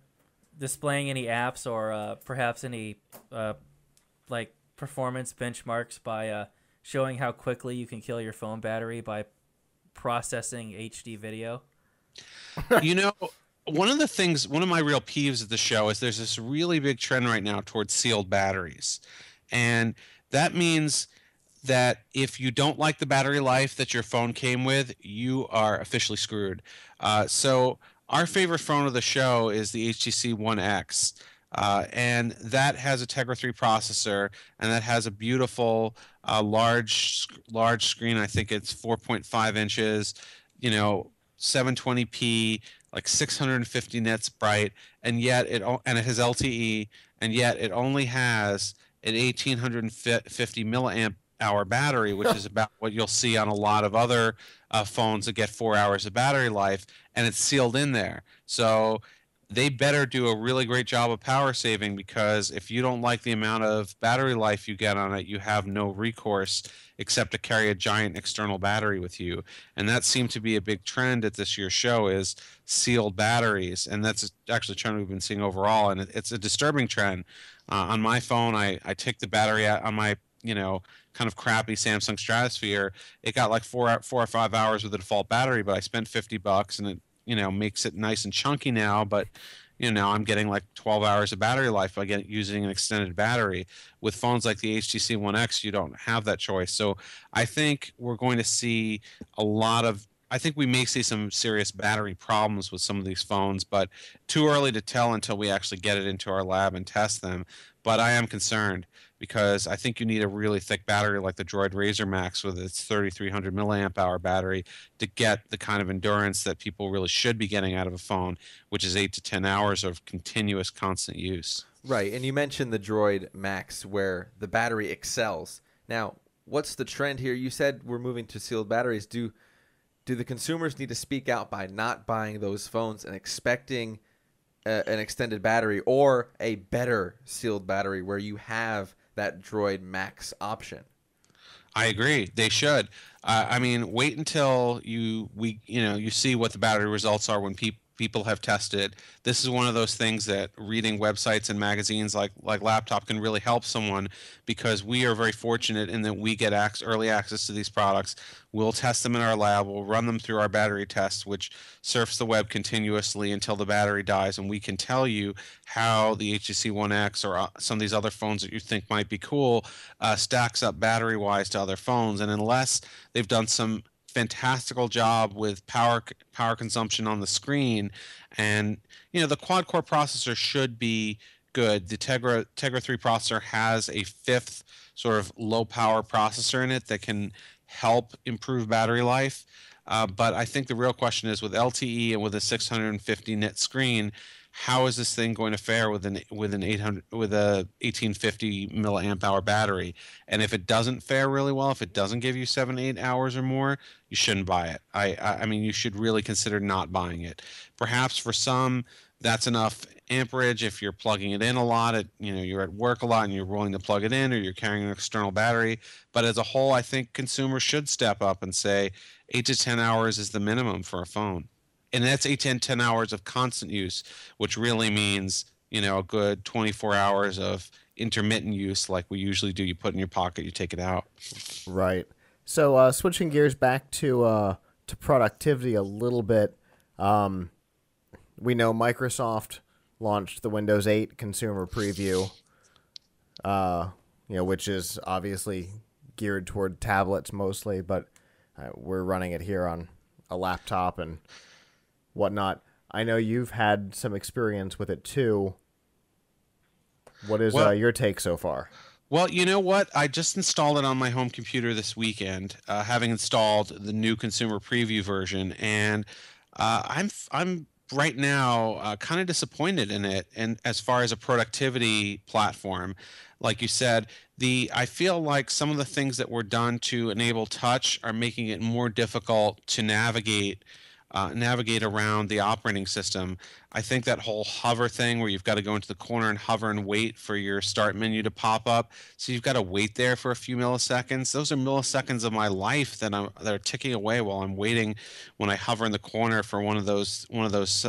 displaying any apps or perhaps any like performance benchmarks by showing how quickly you can kill your phone battery by processing HD video? You know, one of my real peeves at the show is there's this really big trend right now towards sealed batteries. And that means that if you don't like the battery life that your phone came with, you are officially screwed. So our favorite phone of the show is the HTC One X. And that has a Tegra 3 processor, and that has a beautiful large screen. I think it's 4.5 inches, 720p, like 650 nits bright, and yet it has LTE, and yet it only has an 1850 milliamp hour battery, which is about what you'll see on a lot of other phones that get 4 hours of battery life, and it's sealed in there. So they better do a really great job of power saving, because if you don't like the amount of battery life you get on it, you have no recourse except to carry a giant external battery with you. And that seemed to be a big trend at this year's show, is sealed batteries. And that's actually a trend we've been seeing overall, and it's a disturbing trend. On my phone, I take the battery out on my kind of crappy Samsung Stratosphere. It got like 4 or 5 hours with the default battery, but I spent $50 and it makes it nice and chunky now, but now I'm getting like 12 hours of battery life by using an extended battery. With phones like the HTC One X, you don't have that choice. So I think we're going to see I think we may see some serious battery problems with some of these phones, but too early to tell until we actually get it into our lab and test them. But I am concerned, because I think you need a really thick battery like the Droid Razr Max with its 3300 milliamp hour battery to get the kind of endurance that people really should be getting out of a phone, which is 8 to 10 hours of continuous constant use. Right, and you mentioned the Droid Max where the battery excels. Now, what's the trend here? You said we're moving to sealed batteries. Do the consumers need to speak out by not buying those phones and expecting an extended battery or a better sealed battery where you have that Droid Max option? I agree. They should. Wait until you see what the battery results are when people have tested it. This is one of those things that reading websites and magazines like Laptop can really help someone, because we are very fortunate in that we get early access to these products. We'll test them in our lab. We'll run them through our battery tests, which surfs the web continuously until the battery dies, and we can tell you how the HTC One X or some of these other phones that you think might be cool stacks up battery-wise to other phones. And unless they've done some fantastical job with power consumption on the screen, and the quad core processor should be good. The Tegra 3 processor has a fifth sort of low power processor in it that can help improve battery life, but I think the real question is, with LTE and with a 650 nit screen, how is this thing going to fare with a 1850 milliamp hour battery? And if it doesn't fare really well, if it doesn't give you 7-8 hours or more, you shouldn't buy it. I mean, you should really consider not buying it. Perhaps for some, that's enough amperage if you're plugging it in a lot. You're at work a lot and you're willing to plug it in, or you're carrying an external battery. But as a whole, I think consumers should step up and say 8 to 10 hours is the minimum for a phone. And that's 8 to 10 hours of constant use, which really means, a good 24 hours of intermittent use like we usually do. You put it in your pocket, you take it out. Right. So switching gears back to productivity a little bit, we know Microsoft launched the Windows 8 consumer preview, which is obviously geared toward tablets mostly, but we're running it here on a laptop and whatnot. I know you've had some experience with it too. What is your take so far? Well, you know what? I just installed it on my home computer this weekend, having installed the new consumer preview version, and I'm right now kind of disappointed in it. And as far as a productivity platform, like you said, I feel like some of the things that were done to enable touch are making it more difficult to navigate around the operating system. I think that whole hover thing where you've got to go into the corner and hover and wait for your start menu to pop up. So you've got to wait there for a few milliseconds. Those are milliseconds of my life that are ticking away while I'm waiting when I hover in the corner for one of those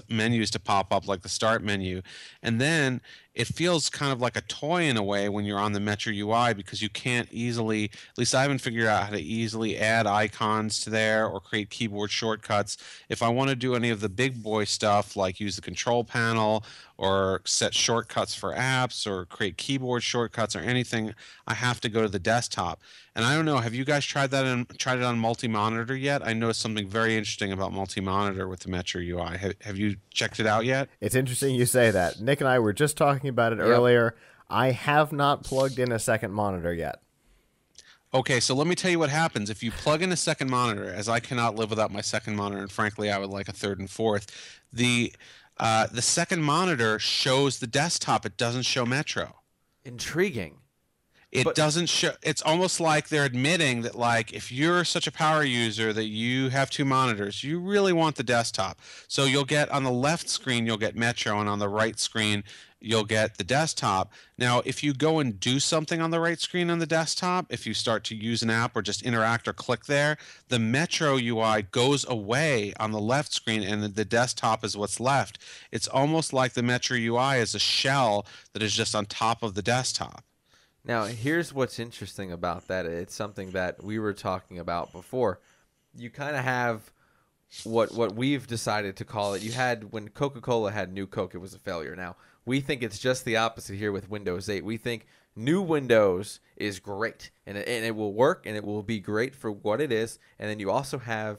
menus to pop up, like the start menu. And then it feels kind of like a toy in a way when you're on the Metro UI, because you can't easily, at least I haven't figured out how to easily add icons to there or create keyboard shortcuts. If I want to do any of the big boy stuff, like use the control panel or set shortcuts for apps or create keyboard shortcuts or anything, I have to go to the desktop. And I don't know, have you guys tried it on multi-monitor yet? I noticed something very interesting about multi-monitor with the Metro UI. Have you checked it out yet? It's interesting you say that. Nick and I were just talking about it earlier. I have not plugged in a second monitor yet. Okay, so let me tell you what happens. If you plug in a second monitor, as I cannot live without my second monitor, and frankly I would like a third and fourth, the second monitor shows the desktop. It doesn't show Metro. Intriguing. It doesn't show. It's almost like they're admitting that, like, if you're such a power user that you have two monitors, you really want the desktop. So you'll get on the left screen, you'll get Metro, and on the right screen, you'll get the desktop. Now, if you go and do something on the right screen on the desktop, if you start to use an app or just interact or click there, the Metro UI goes away on the left screen and the desktop is what's left. It's almost like the Metro UI is a shell that is just on top of the desktop. Now, here's what's interesting about that. It's something that we were talking about before. You kind of have what we've decided to call it. You had, when Coca-Cola had New Coke, it was a failure. Now, we think it's just the opposite here with Windows 8. We think new Windows is great, and it will work, and it will be great for what it is. And then you also have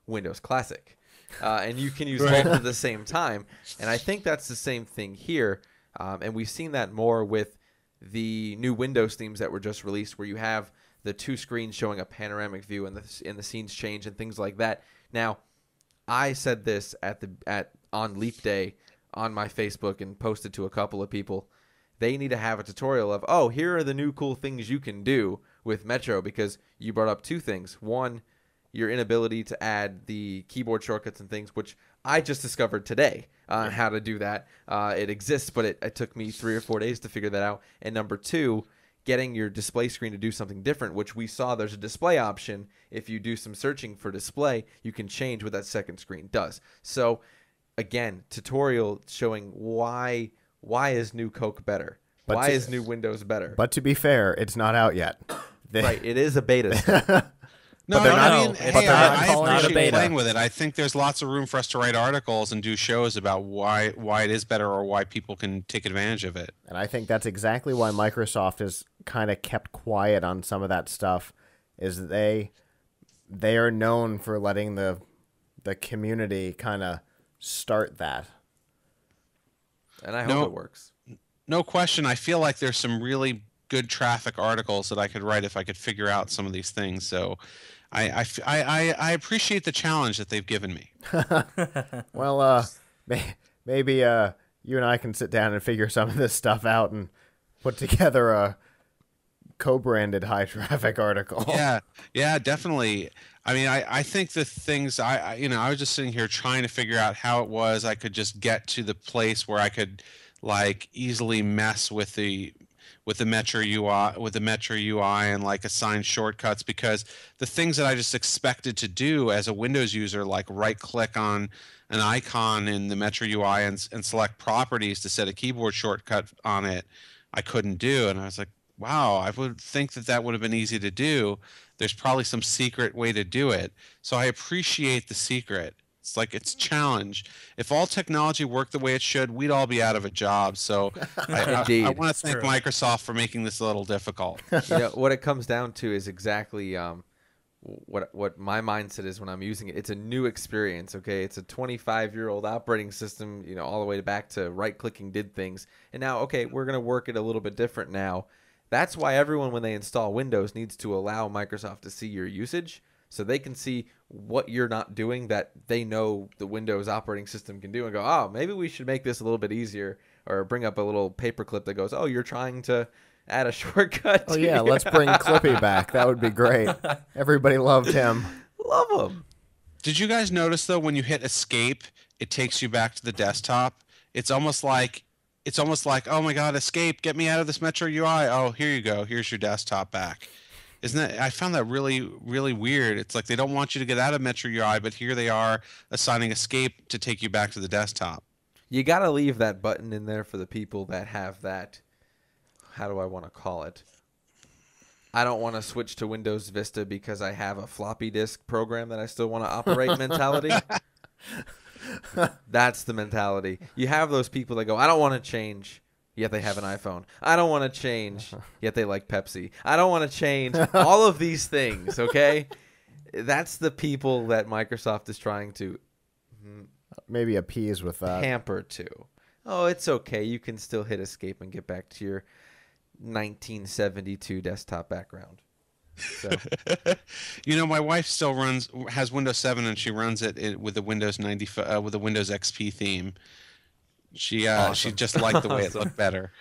Windows Classic, and you can use both at the same time. And I think that's the same thing here, and we've seen that more with the new Windows themes that were just released, where you have the two screens showing a panoramic view and the scenes change and things like that. Now, I said this on Leap Day on my Facebook and posted to a couple of people. They need to have a tutorial of, oh, here are the new cool things you can do with Metro, because you brought up two things. One, your inability to add the keyboard shortcuts and things, which I just discovered today how to do that. It exists, but it took me 3 or 4 days to figure that out. And number two, getting your display screen to do something different, which we saw there's a display option. If you do some searching for display, you can change what that second screen does. So again, tutorial showing why is New Coke better? Why is New Windows better? But to be fair, it's not out yet. Right, it is a beta. No, but they're not, I mean, but they're not I calling it a appreciate beta. playing with it. I think there's lots of room for us to write articles and do shows about why it is better or why people can take advantage of it. And I think that's exactly why Microsoft has kind of kept quiet on some of that stuff, is they are known for letting the community kind of start that. And I hope it works. No question. I feel like there's some really good traffic articles that I could write if I could figure out some of these things. So I appreciate the challenge that they've given me. Well, maybe you and I can sit down and figure some of this stuff out and put together a co-branded high traffic article. Yeah, definitely. I mean, I think the things I was just sitting here trying to figure out how it was I could just get to the place where I could like easily mess with the Metro UI and like assign shortcuts, because the things that I just expected to do as a Windows user, like right click on an icon in the Metro UI and select properties to set a keyboard shortcut on it, I couldn't do. And I was like, wow, I would think that would have been easy to do. There's probably some secret way to do it. So I appreciate the secret. It's like, it's a challenge. If all technology worked the way it should, we'd all be out of a job. So I want to thank Microsoft for making this a little difficult. What it comes down to is exactly what my mindset is when I'm using it. It's a new experience, okay? It's a 25-year-old operating system, all the way back to right-clicking did things. And now, okay, we're going to work it a little bit different now. That's why everyone, when they install Windows, needs to allow Microsoft to see your usage so they can see what you're not doing that they know the Windows operating system can do and go, oh, maybe we should make this a little bit easier, or bring up a little paperclip that goes, oh, you're trying to add a shortcut. Oh, yeah, let's bring Clippy back. That would be great. Everybody loved him. Love him. Did you guys notice, though, when you hit escape, it takes you back to the desktop? It's almost like, oh my God, escape, get me out of this Metro UI. Oh, here you go. Here's your desktop back. Isn't that? I found that really, really weird. It's like they don't want you to get out of Metro UI, but here they are assigning escape to take you back to the desktop. You got to leave that button in there for the people that have that, how do I want to call it? I don't want to switch to Windows Vista because I have a floppy disk program that I still want to operate mentality. That's the mentality. You have those people that go, I don't want to change, yet they have an iPhone. I don't want to change, yet they like Pepsi. I don't want to change. All of these things, okay? That's the people that Microsoft is trying to maybe appease with that. Hamper to. Oh, it's okay. You can still hit escape and get back to your 1972 desktop background. So. My wife still has Windows 7 and she runs it with the Windows 90 with the Windows XP theme. She just liked the way it looked better.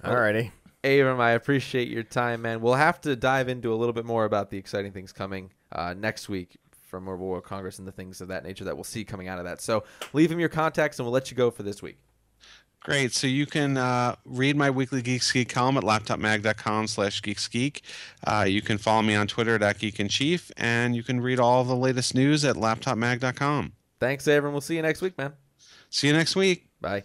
Alrighty. Abram, I appreciate your time, man. We'll have to dive into a little bit more about the exciting things coming next week from Mobile World Congress and the things of that nature that we'll see coming out of that. So leave him your contacts and we'll let you go for this week. Great. So you can read my weekly Geeks Geek column at laptopmag.com/geeksgeek. You can follow me on Twitter at GeekInChief, and you can read all the latest news at laptopmag.com. Thanks, Abram. We'll see you next week, man. See you next week. Bye.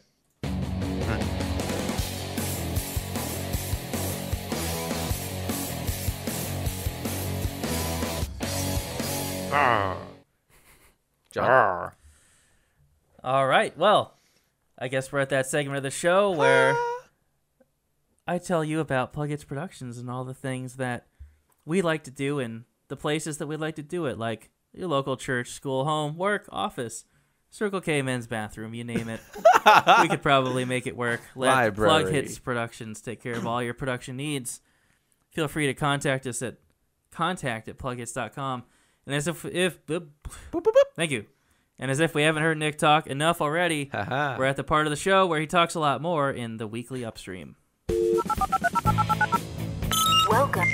John. All right. Well, I guess we're at that segment of the show where I tell you about Plugits Productions and all the things that we like to do and the places that we like to do it, like your local church, school, home, work, office, Circle K, men's bathroom, you name it. We could probably make it work. Let Plugits Productions take care of all your production needs. Feel free to contact us at contact@plugits.com. And as thank you. And as if we haven't heard Nick talk enough already, we're at the part of the show where he talks a lot more in the weekly Upstream. Welcome.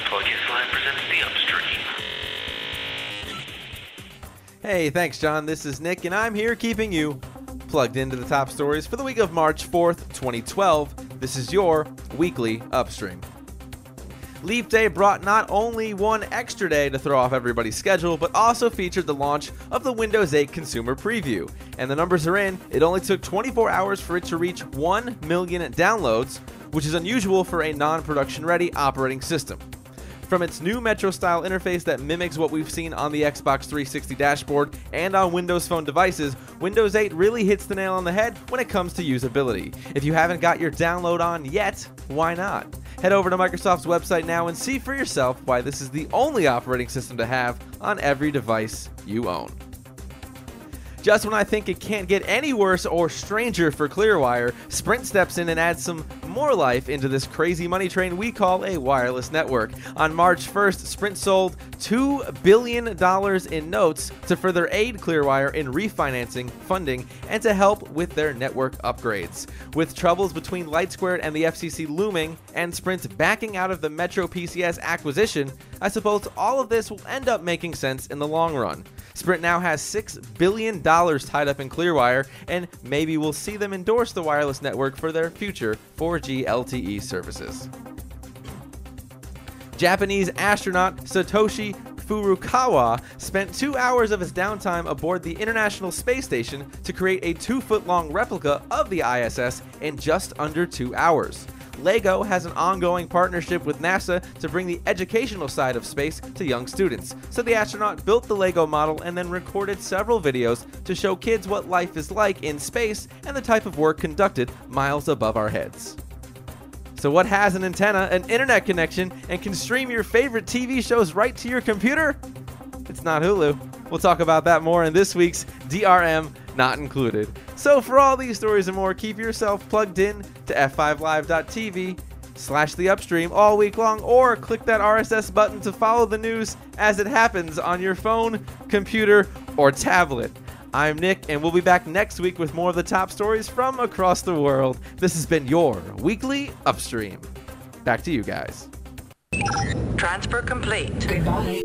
Plugits Live presents the Upstream. Hey, thanks, John. This is Nick, and I'm here keeping you plugged into the top stories for the week of March 4th, 2012. This is your weekly Upstream. Leap Day brought not only one extra day to throw off everybody's schedule, but also featured the launch of the Windows 8 Consumer Preview. And the numbers are in. It only took 24 hours for it to reach 1 million downloads, which is unusual for a non-production ready operating system. From its new Metro-style interface that mimics what we've seen on the Xbox 360 dashboard and on Windows Phone devices, Windows 8 really hits the nail on the head when it comes to usability. If you haven't got your download on yet, why not? Head over to Microsoft's website now and see for yourself why this is the only operating system to have on every device you own. Just when I think it can't get any worse or stranger for Clearwire, Sprint steps in and adds some more life into this crazy money train we call a wireless network. On March 1st, Sprint sold $2 billion in notes to further aid Clearwire in refinancing, funding, and to help with their network upgrades. With troubles between LightSquared and the FCC looming, and Sprint backing out of the Metro PCS acquisition, I suppose all of this will end up making sense in the long run. Sprint now has $6 billion tied up in Clearwire, and maybe we'll see them endorse the wireless network for their future 4G LTE services. Japanese astronaut Satoshi Furukawa spent 2 hours of his downtime aboard the International Space Station to create a 2-foot-long replica of the ISS in just under 2 hours. LEGO has an ongoing partnership with NASA to bring the educational side of space to young students. So the astronaut built the LEGO model and then recorded several videos to show kids what life is like in space and the type of work conducted miles above our heads. So what has an antenna, an internet connection, and can stream your favorite TV shows right to your computer? It's not Hulu. We'll talk about that more in this week's DRM Not Included. So for all these stories and more, keep yourself plugged in to f5live.tv/the upstream all week long, or click that RSS button to follow the news as it happens on your phone, computer, or tablet. I'm Nick, and we'll be back next week with more of the top stories from across the world. This has been your weekly Upstream. Back to you guys. Transfer complete. Goodbye.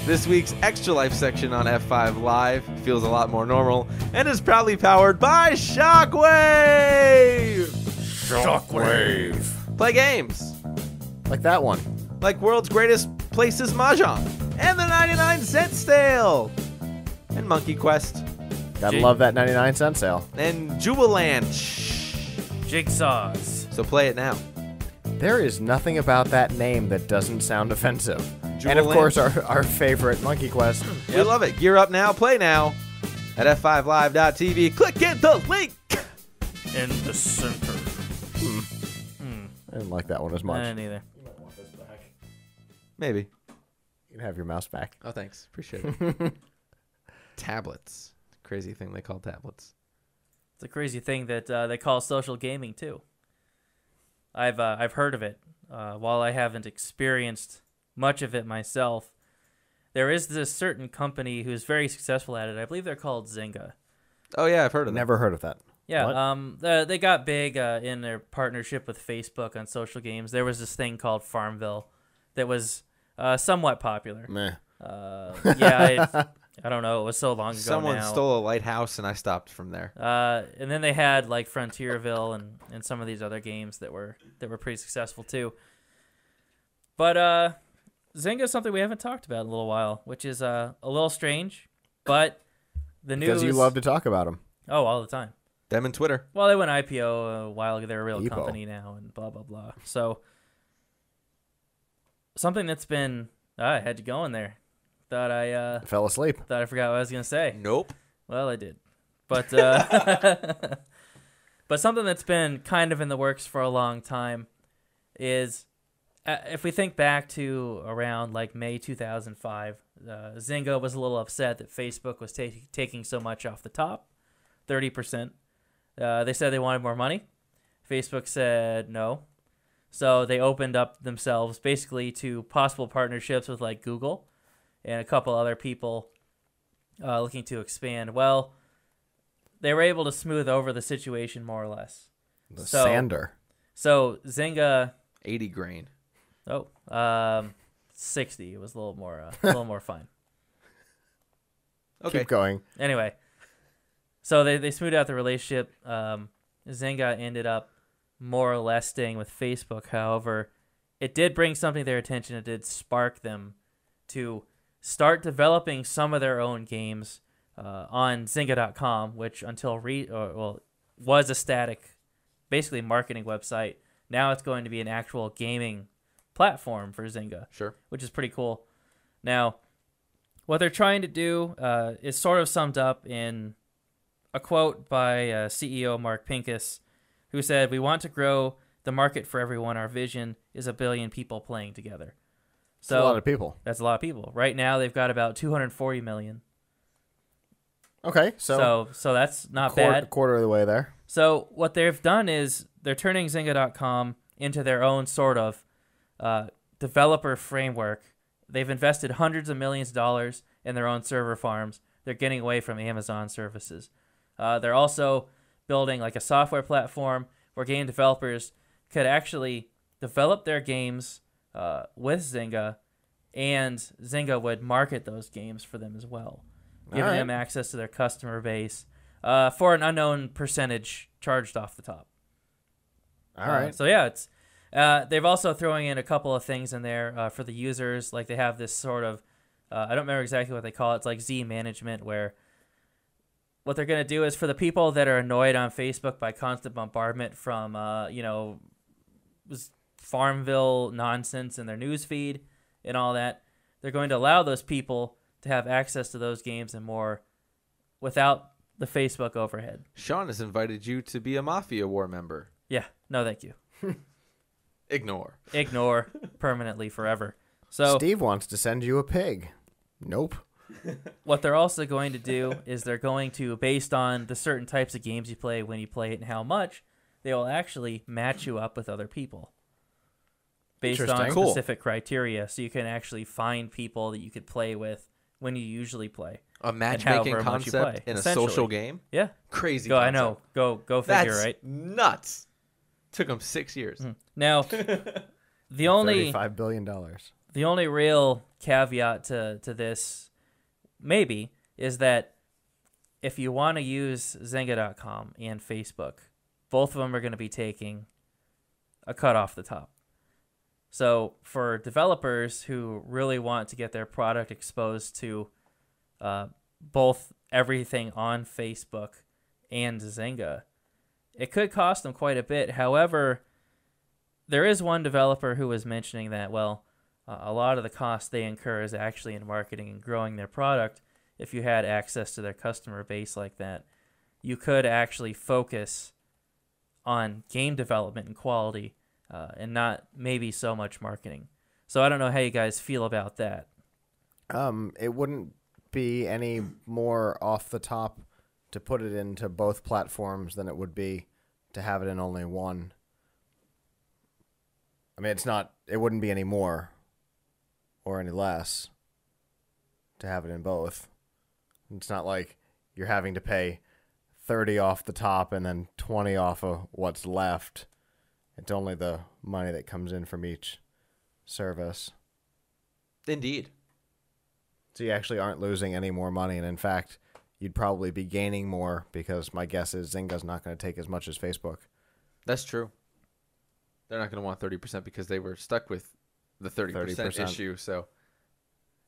This week's Extra Life section on F5 Live feels a lot more normal and is proudly powered by Shockwave! Shockwave. Play games Like that one. like World's Greatest Places Mahjong and the 99-cent sale and Monkey Quest Gotta Jig- love that 99-cent sale. and Jubilant. Jigsaws. So play it now. There is nothing about that name that doesn't sound offensive. And of Jubilant. course, our favorite Monkey Quest. We love it. Gear up now, play now at f5live.tv. Click in the link. In the center. I didn't like that one as much. Neither. Maybe. You can have your mouse back. Oh, thanks. Appreciate it. Tablets. Crazy thing they call tablets. It's a crazy thing that they call social gaming too. I've heard of it. While I haven't experienced much of it myself, there is this certain company who's very successful at it. I believe they're called Zynga. Oh, yeah, I've heard of that. Never heard of that. Yeah, What? they got big in their partnership with Facebook on social games. There was this thing called Farmville that was somewhat popular. Meh. I don't know. It was so long ago Someone now. stole a lighthouse, and I stopped from there. And then they had like Frontierville and some of these other games that were pretty successful too. But Zynga is something we haven't talked about in a little while, which is a little strange. But the news, Because you love to talk about them. all the time. Them and Twitter. Well, they went IPO a while ago. They're a real EPO. company now, and blah blah blah. So something that's been I had to go in there. Thought I Fell asleep. forgot what I was gonna say. Nope. Well, I did, but but something that's been kind of in the works for a long time is if we think back to around like May 2005, Zynga was a little upset that Facebook was taking so much off the top, 30%. They said they wanted more money. Facebook said no. So they opened up themselves basically to possible partnerships with like Google and a couple other people looking to expand. Well, they were able to smooth over the situation more or less. The So- Sander. So Zynga, 80 grain. 60. It was a little more fun. Okay. Keep going. Anyway, so they smoothed out the relationship. Zynga ended up more or less staying with Facebook. However, it did bring something to their attention. It did spark them to start developing some of their own games on Zynga.com, which until was a static, basically marketing website. Now it's going to be an actual gaming platform for Zynga. Sure. Which is pretty cool. Now, what they're trying to do is sort of summed up in a quote by CEO Mark Pincus, who said, "We want to grow the market for everyone. Our vision is 1 billion people playing together." So That's a lot of people. that's a lot of people. Right now, they've got about 240 million. Okay, so, So that's not bad. quarter of the way there. So what they've done is they're turning Zynga.com into their own sort of developer framework. They've invested hundreds of millions of dollars in their own server farms. They're getting away from Amazon services. They're also building like a software platform where game developers could actually develop their games with Zynga, and Zynga would market those games for them as well, giving Alright. them access to their customer base for an unknown percentage charged off the top. All right. So yeah, it's they've also throwing in a couple of things in there for the users. Like they have this sort of I don't remember exactly what they call it. It's like Z management, where what they're gonna do is for the people that are annoyed on Facebook by constant bombardment from Farmville nonsense in their news feed and all that, they're going to allow those people to have access to those games and more without the Facebook overhead. Sean has invited you to be a Mafia War member. Yeah, no thank you. Ignore. Ignore permanently forever. So Steve wants to send you a pig. Nope. what they're also going to do is they're going to, based on the certain types of games you play, when you play it and how much, they will actually match you up with other people based on Interesting. Cool. specific criteria. So you can actually find people that you could play with when you usually play. A however matchmaking much you concept play, in a essentially. social game? Yeah. Crazy I concept. know. Go figure, That's right? nuts. Took them 6 years. Now, the only $35 billion. The only real caveat to this, maybe, is that if you want to use Zynga.com and Facebook, both of them are going to be taking a cut off the top. So for developers who really want to get their product exposed to both everything on Facebook and Zynga, it could cost them quite a bit. However, there is one developer who was mentioning that, well, a lot of the cost they incur is actually in marketing and growing their product. If you had access to their customer base like that, you could actually focus on game development and quality and not maybe so much marketing. So I don't know how you guys feel about that. It wouldn't be any more off the top to put it into both platforms than it would be to have it in only one. I mean, it wouldn't be any more or any less to have it in both. It's not like you're having to pay 30 off the top and then 20 off of what's left. It's only the money that comes in from each service. Indeed. So you actually aren't losing any more money, and in fact, you'd probably be gaining more because my guess is Zynga's not going to take as much as Facebook. That's true. They're not going to want 30% because they were stuck with the 30% issue. So It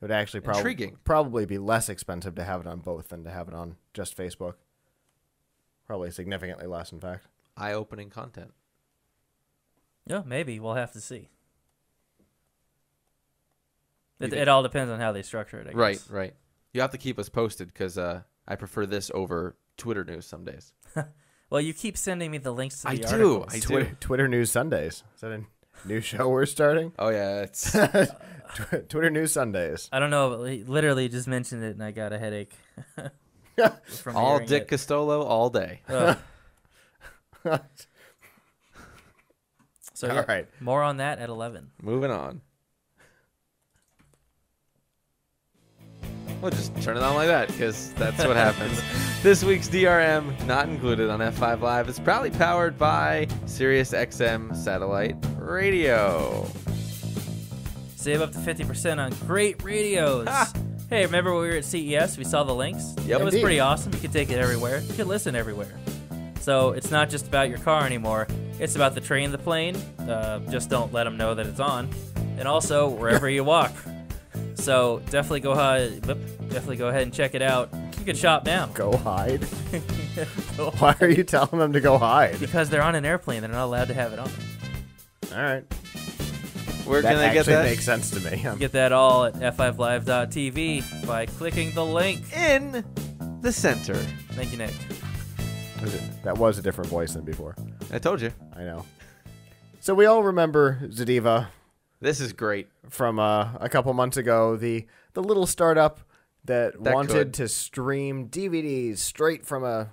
would actually Intriguing. probably be less expensive to have it on both than to have it on just Facebook. Probably significantly less, in fact. eye-opening content. Yeah, maybe. We'll have to see. It all depends on how they structure it, I guess. Right. You have to keep us posted because I prefer this over Twitter news some days. Well, you keep sending me the links to the I do. articles. Twitter News Sundays. Is that a new show we're starting? Oh, yeah. It's Twitter News Sundays. I don't know. But he literally just mentioned it, and I got a headache. from all hearing Dick it. Costolo all day. Ugh. So, All right. more on that at 11. Moving on. We'll just turn it on like that because that's what happens. This week's DRM, not included on F5 Live, is proudly powered by SiriusXM Satellite Radio. Save up to 50% on great radios. Ha! Hey, remember when we were at CES? We saw the links? Yep. It was Indeed. pretty awesome. You could take it everywhere. You could listen everywhere. So it's not just about your car anymore. It's about the train, the plane. Just don't let them know that it's on. And also wherever you walk. So definitely go ahead and check it out. You can shop now. Go hide? Why are you telling them to go hide? Because they're on an airplane. They're not allowed to have it on. All right. Where That can they get actually that? makes sense to me. Get that all at f5live.tv by clicking the link. In the center. Thank you, Nick. That was a different voice than before. I told you. I know. So we all remember Zadiva This is great. from a couple months ago, the little startup that wanted could. to stream DVDs straight from a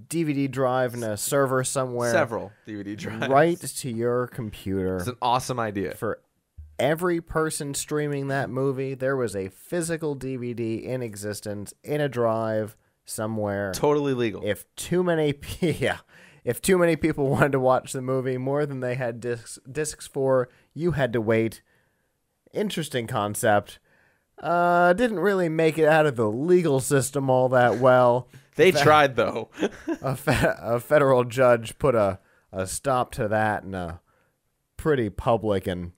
DVD drive in a server somewhere Several DVD drives. right to your computer. It's an awesome idea. For every person streaming that movie, there was a physical DVD in existence in a drive somewhere. Totally legal. If too many people wanted to watch the movie more than they had discs for, you had to wait. Interesting concept. Didn't really make it out of the legal system all that well. They tried, though. A federal judge put a stop to that in a pretty public and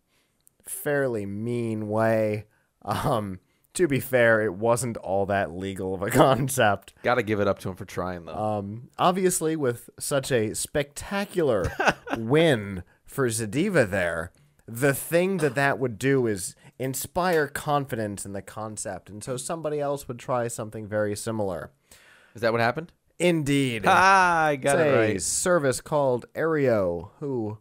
fairly mean way. To be fair, it wasn't all that legal of a concept. Got to give it up to him for trying, though. Obviously, with such a spectacular win for Zadiva there, the thing that would do is inspire confidence in the concept, and so somebody else would try something very similar. Is that what happened? Indeed. I got It's it a right. service called Aereo, who,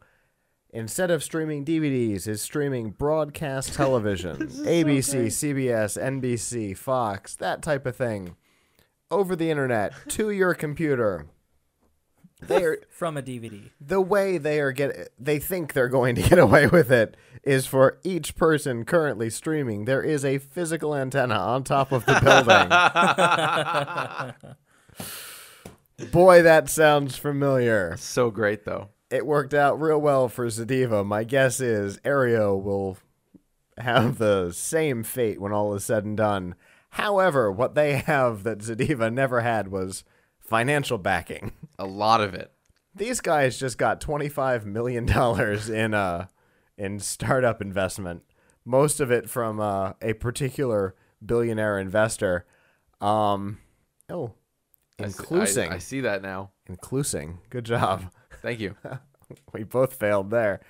instead of streaming DVDs, is streaming broadcast television. ABC, CBS, NBC, Fox, that type of thing. Over the internet, to your computer. They're From a DVD. the way they think they're going to get away with it is for each person currently streaming, there is a physical antenna on top of the building. Boy, that sounds familiar. So great, though. It worked out real well for Zediva. My guess is Aereo will have the same fate when all is said and done. However, what they have that Zediva never had was financial backing. A lot of it. These guys just got $25 million in startup investment, most of it from a particular billionaire investor. Inclusing. I see that now. Inclusing. Good job. Thank you. We both failed there.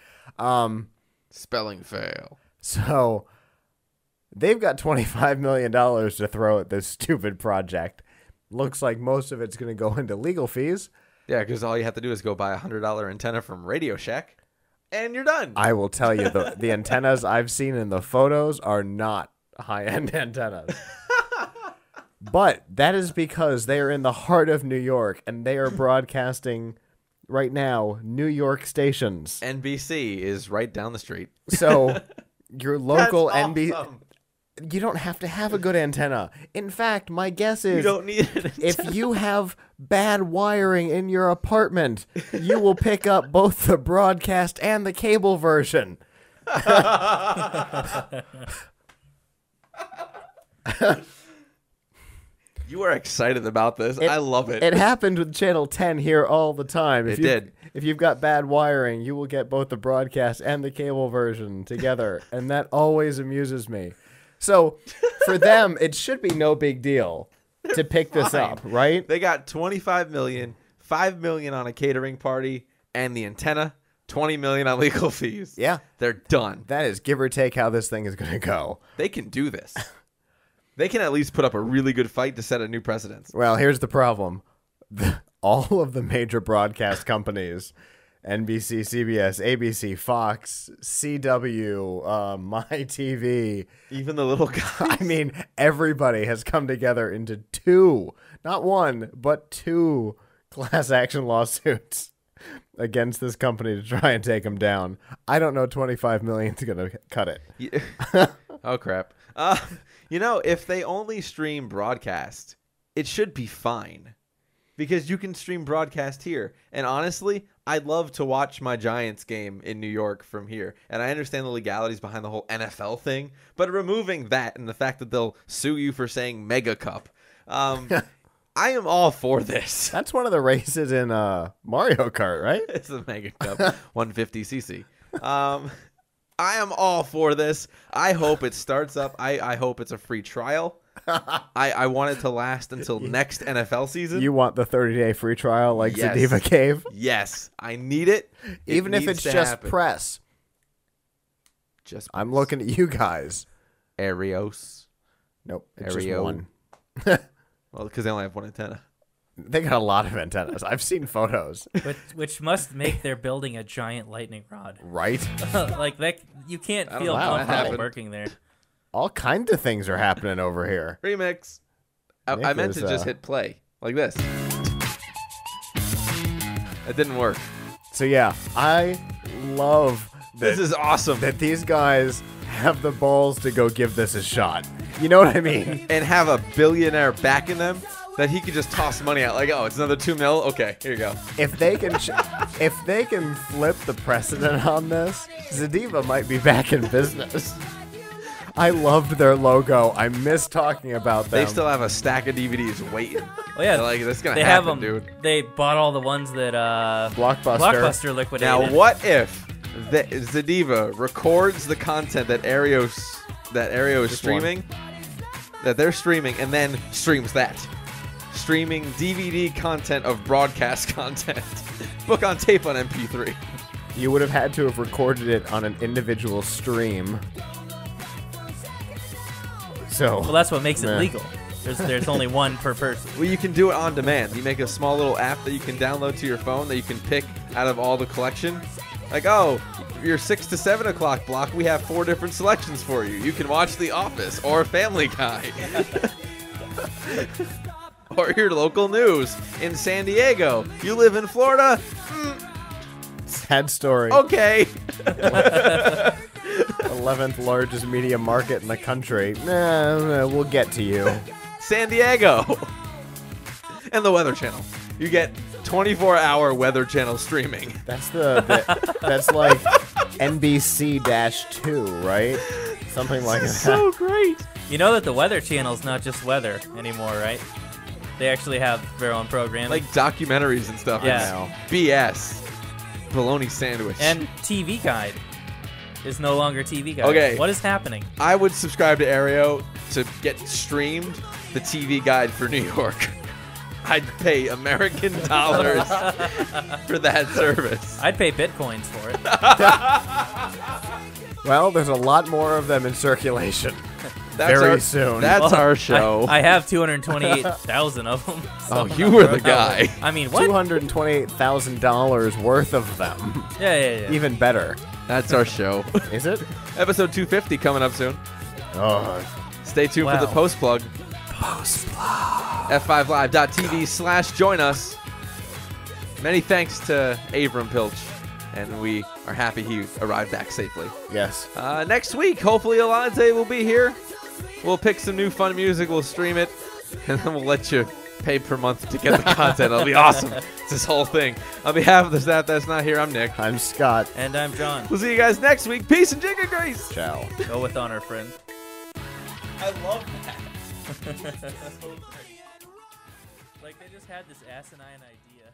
Spelling fail. So they've got $25 million to throw at this stupid project. Looks like most of it's going to go into legal fees. Yeah, because all you have to do is go buy a $100 antenna from Radio Shack, and you're done. I will tell you, the antennas I've seen in the photos are not high-end antennas. But that is because they are in the heart of New York, and they are broadcasting right now New York stations. NBC is right down the street. So your local That's NBC... awesome. You don't have to have a good antenna. In fact, my guess is You don't need it. if you have bad wiring in your apartment, you will pick up both the broadcast and the cable version. You are excited about this. I love it. It happened with Channel 10 here all the time. It did. If you've got bad wiring, you will get both the broadcast and the cable version together, and that always amuses me. So, for them, it should be no big deal to pick this up, right? They got $25 million, $5 million on a catering party, and the antenna, $20 million on legal fees. Yeah. They're done. That is give or take how this thing is going to go. They can do this. They can at least put up a really good fight to set a new precedent. Well, here's the problem. All of the major broadcast companies, NBC, CBS, ABC, Fox, CW, MyTV, Even the little guy. I mean, everybody has come together into two, not one, but two class action lawsuits against this company to try and take them down. I don't know $25 million is going to cut it. Yeah. Oh, crap. If they only stream broadcast, it should be fine. Because you can stream broadcast here. And honestly, I'd love to watch my Giants game in New York from here. And I understand the legalities behind the whole NFL thing. But removing that and the fact that they'll sue you for saying Mega Cup, I am all for this. That's one of the races in Mario Kart, right? It's a Mega Cup, 150cc. I am all for this. I hope it starts up. I hope it's a free trial. I want it to last until next NFL season. You want the 30-day free trial like Yes. Zediva Cave? Yes, I need it. Even if it's just press. Just I'm looking at you guys. Aereos. Nope, it's just Aereo. one. Well, because they only have one antenna. They got a lot of antennas. I've seen photos. Which must make their building a giant lightning rod. Right? Like that, you can't don't feel know how that comfortable happened. working there. All kinds of things are happening over here. Remix. I Nick meant is, to just hit play like this. It didn't work. So yeah, I love This is awesome. that these guys have the balls to go give this a shot. You know what I mean? And have a billionaire backing them that he could just toss money out. Like, oh, it's another $2 million. Okay, here you go. If they can flip the precedent on this, Zediva might be back in business. I loved their logo. I miss talking about them. They still have a stack of DVDs waiting. Oh yeah, They're like, that's gonna they happen, have them. dude. They bought all the ones that Blockbuster. liquidated. Now, what if Zediva records the content that Aereo is Just streaming, that they're streaming, and then streams that? Streaming DVD content of broadcast content. Book on tape on MP3. You would have had to have recorded it on an individual stream. So Well, that's what makes it Nah. legal. There's only one per person. Well, you can do it on demand. You make a small little app that you can download to your phone that you can pick out of all the collection. Like, oh, your 6 to 7 o'clock block, we have 4 different selections for you. You can watch The Office or Family Guy. Or your local news in San Diego. You live in Florida? sad story. Okay. 11th largest media market in the country. Nah, we'll get to you. San Diego. And the Weather Channel. You get 24-hour Weather Channel streaming. That's that's like NBC-2, right? Something like that. So great. You know that the Weather Channel's not just weather anymore, right? They actually have their own programming. Like documentaries and stuff. Yeah. It's BS. Bologna sandwich. And TV Guide is no longer TV Guide. Okay. What is happening? I would subscribe to Aereo to get streamed the TV Guide for New York. I'd pay American dollars for that service. I'd pay Bitcoins for it. Well, there's a lot more of them in circulation. That's Very our, soon. That's our show. I have 228,000 of them. Oh, you were the guy. I mean, what? $228,000 worth of them. Yeah. Even better. That's our show. Is it? Episode 250 coming up soon. Oh, Stay tuned for the Wow. post plug. F5live.tv/join us. Many thanks to Avram Pilch, and we are happy he arrived back safely. yes. Next week, hopefully Alante will be here. We'll pick some new fun music, we'll stream it, and then we'll let you pay per month to get the content. It'll be awesome. It's this whole thing. On behalf of the staff that's not here, I'm Nick. I'm Scott. And I'm John. We'll see you guys next week. Peace and jigga grace. Ciao. Go with honor, friend. I love that. Like, they just had this asinine idea.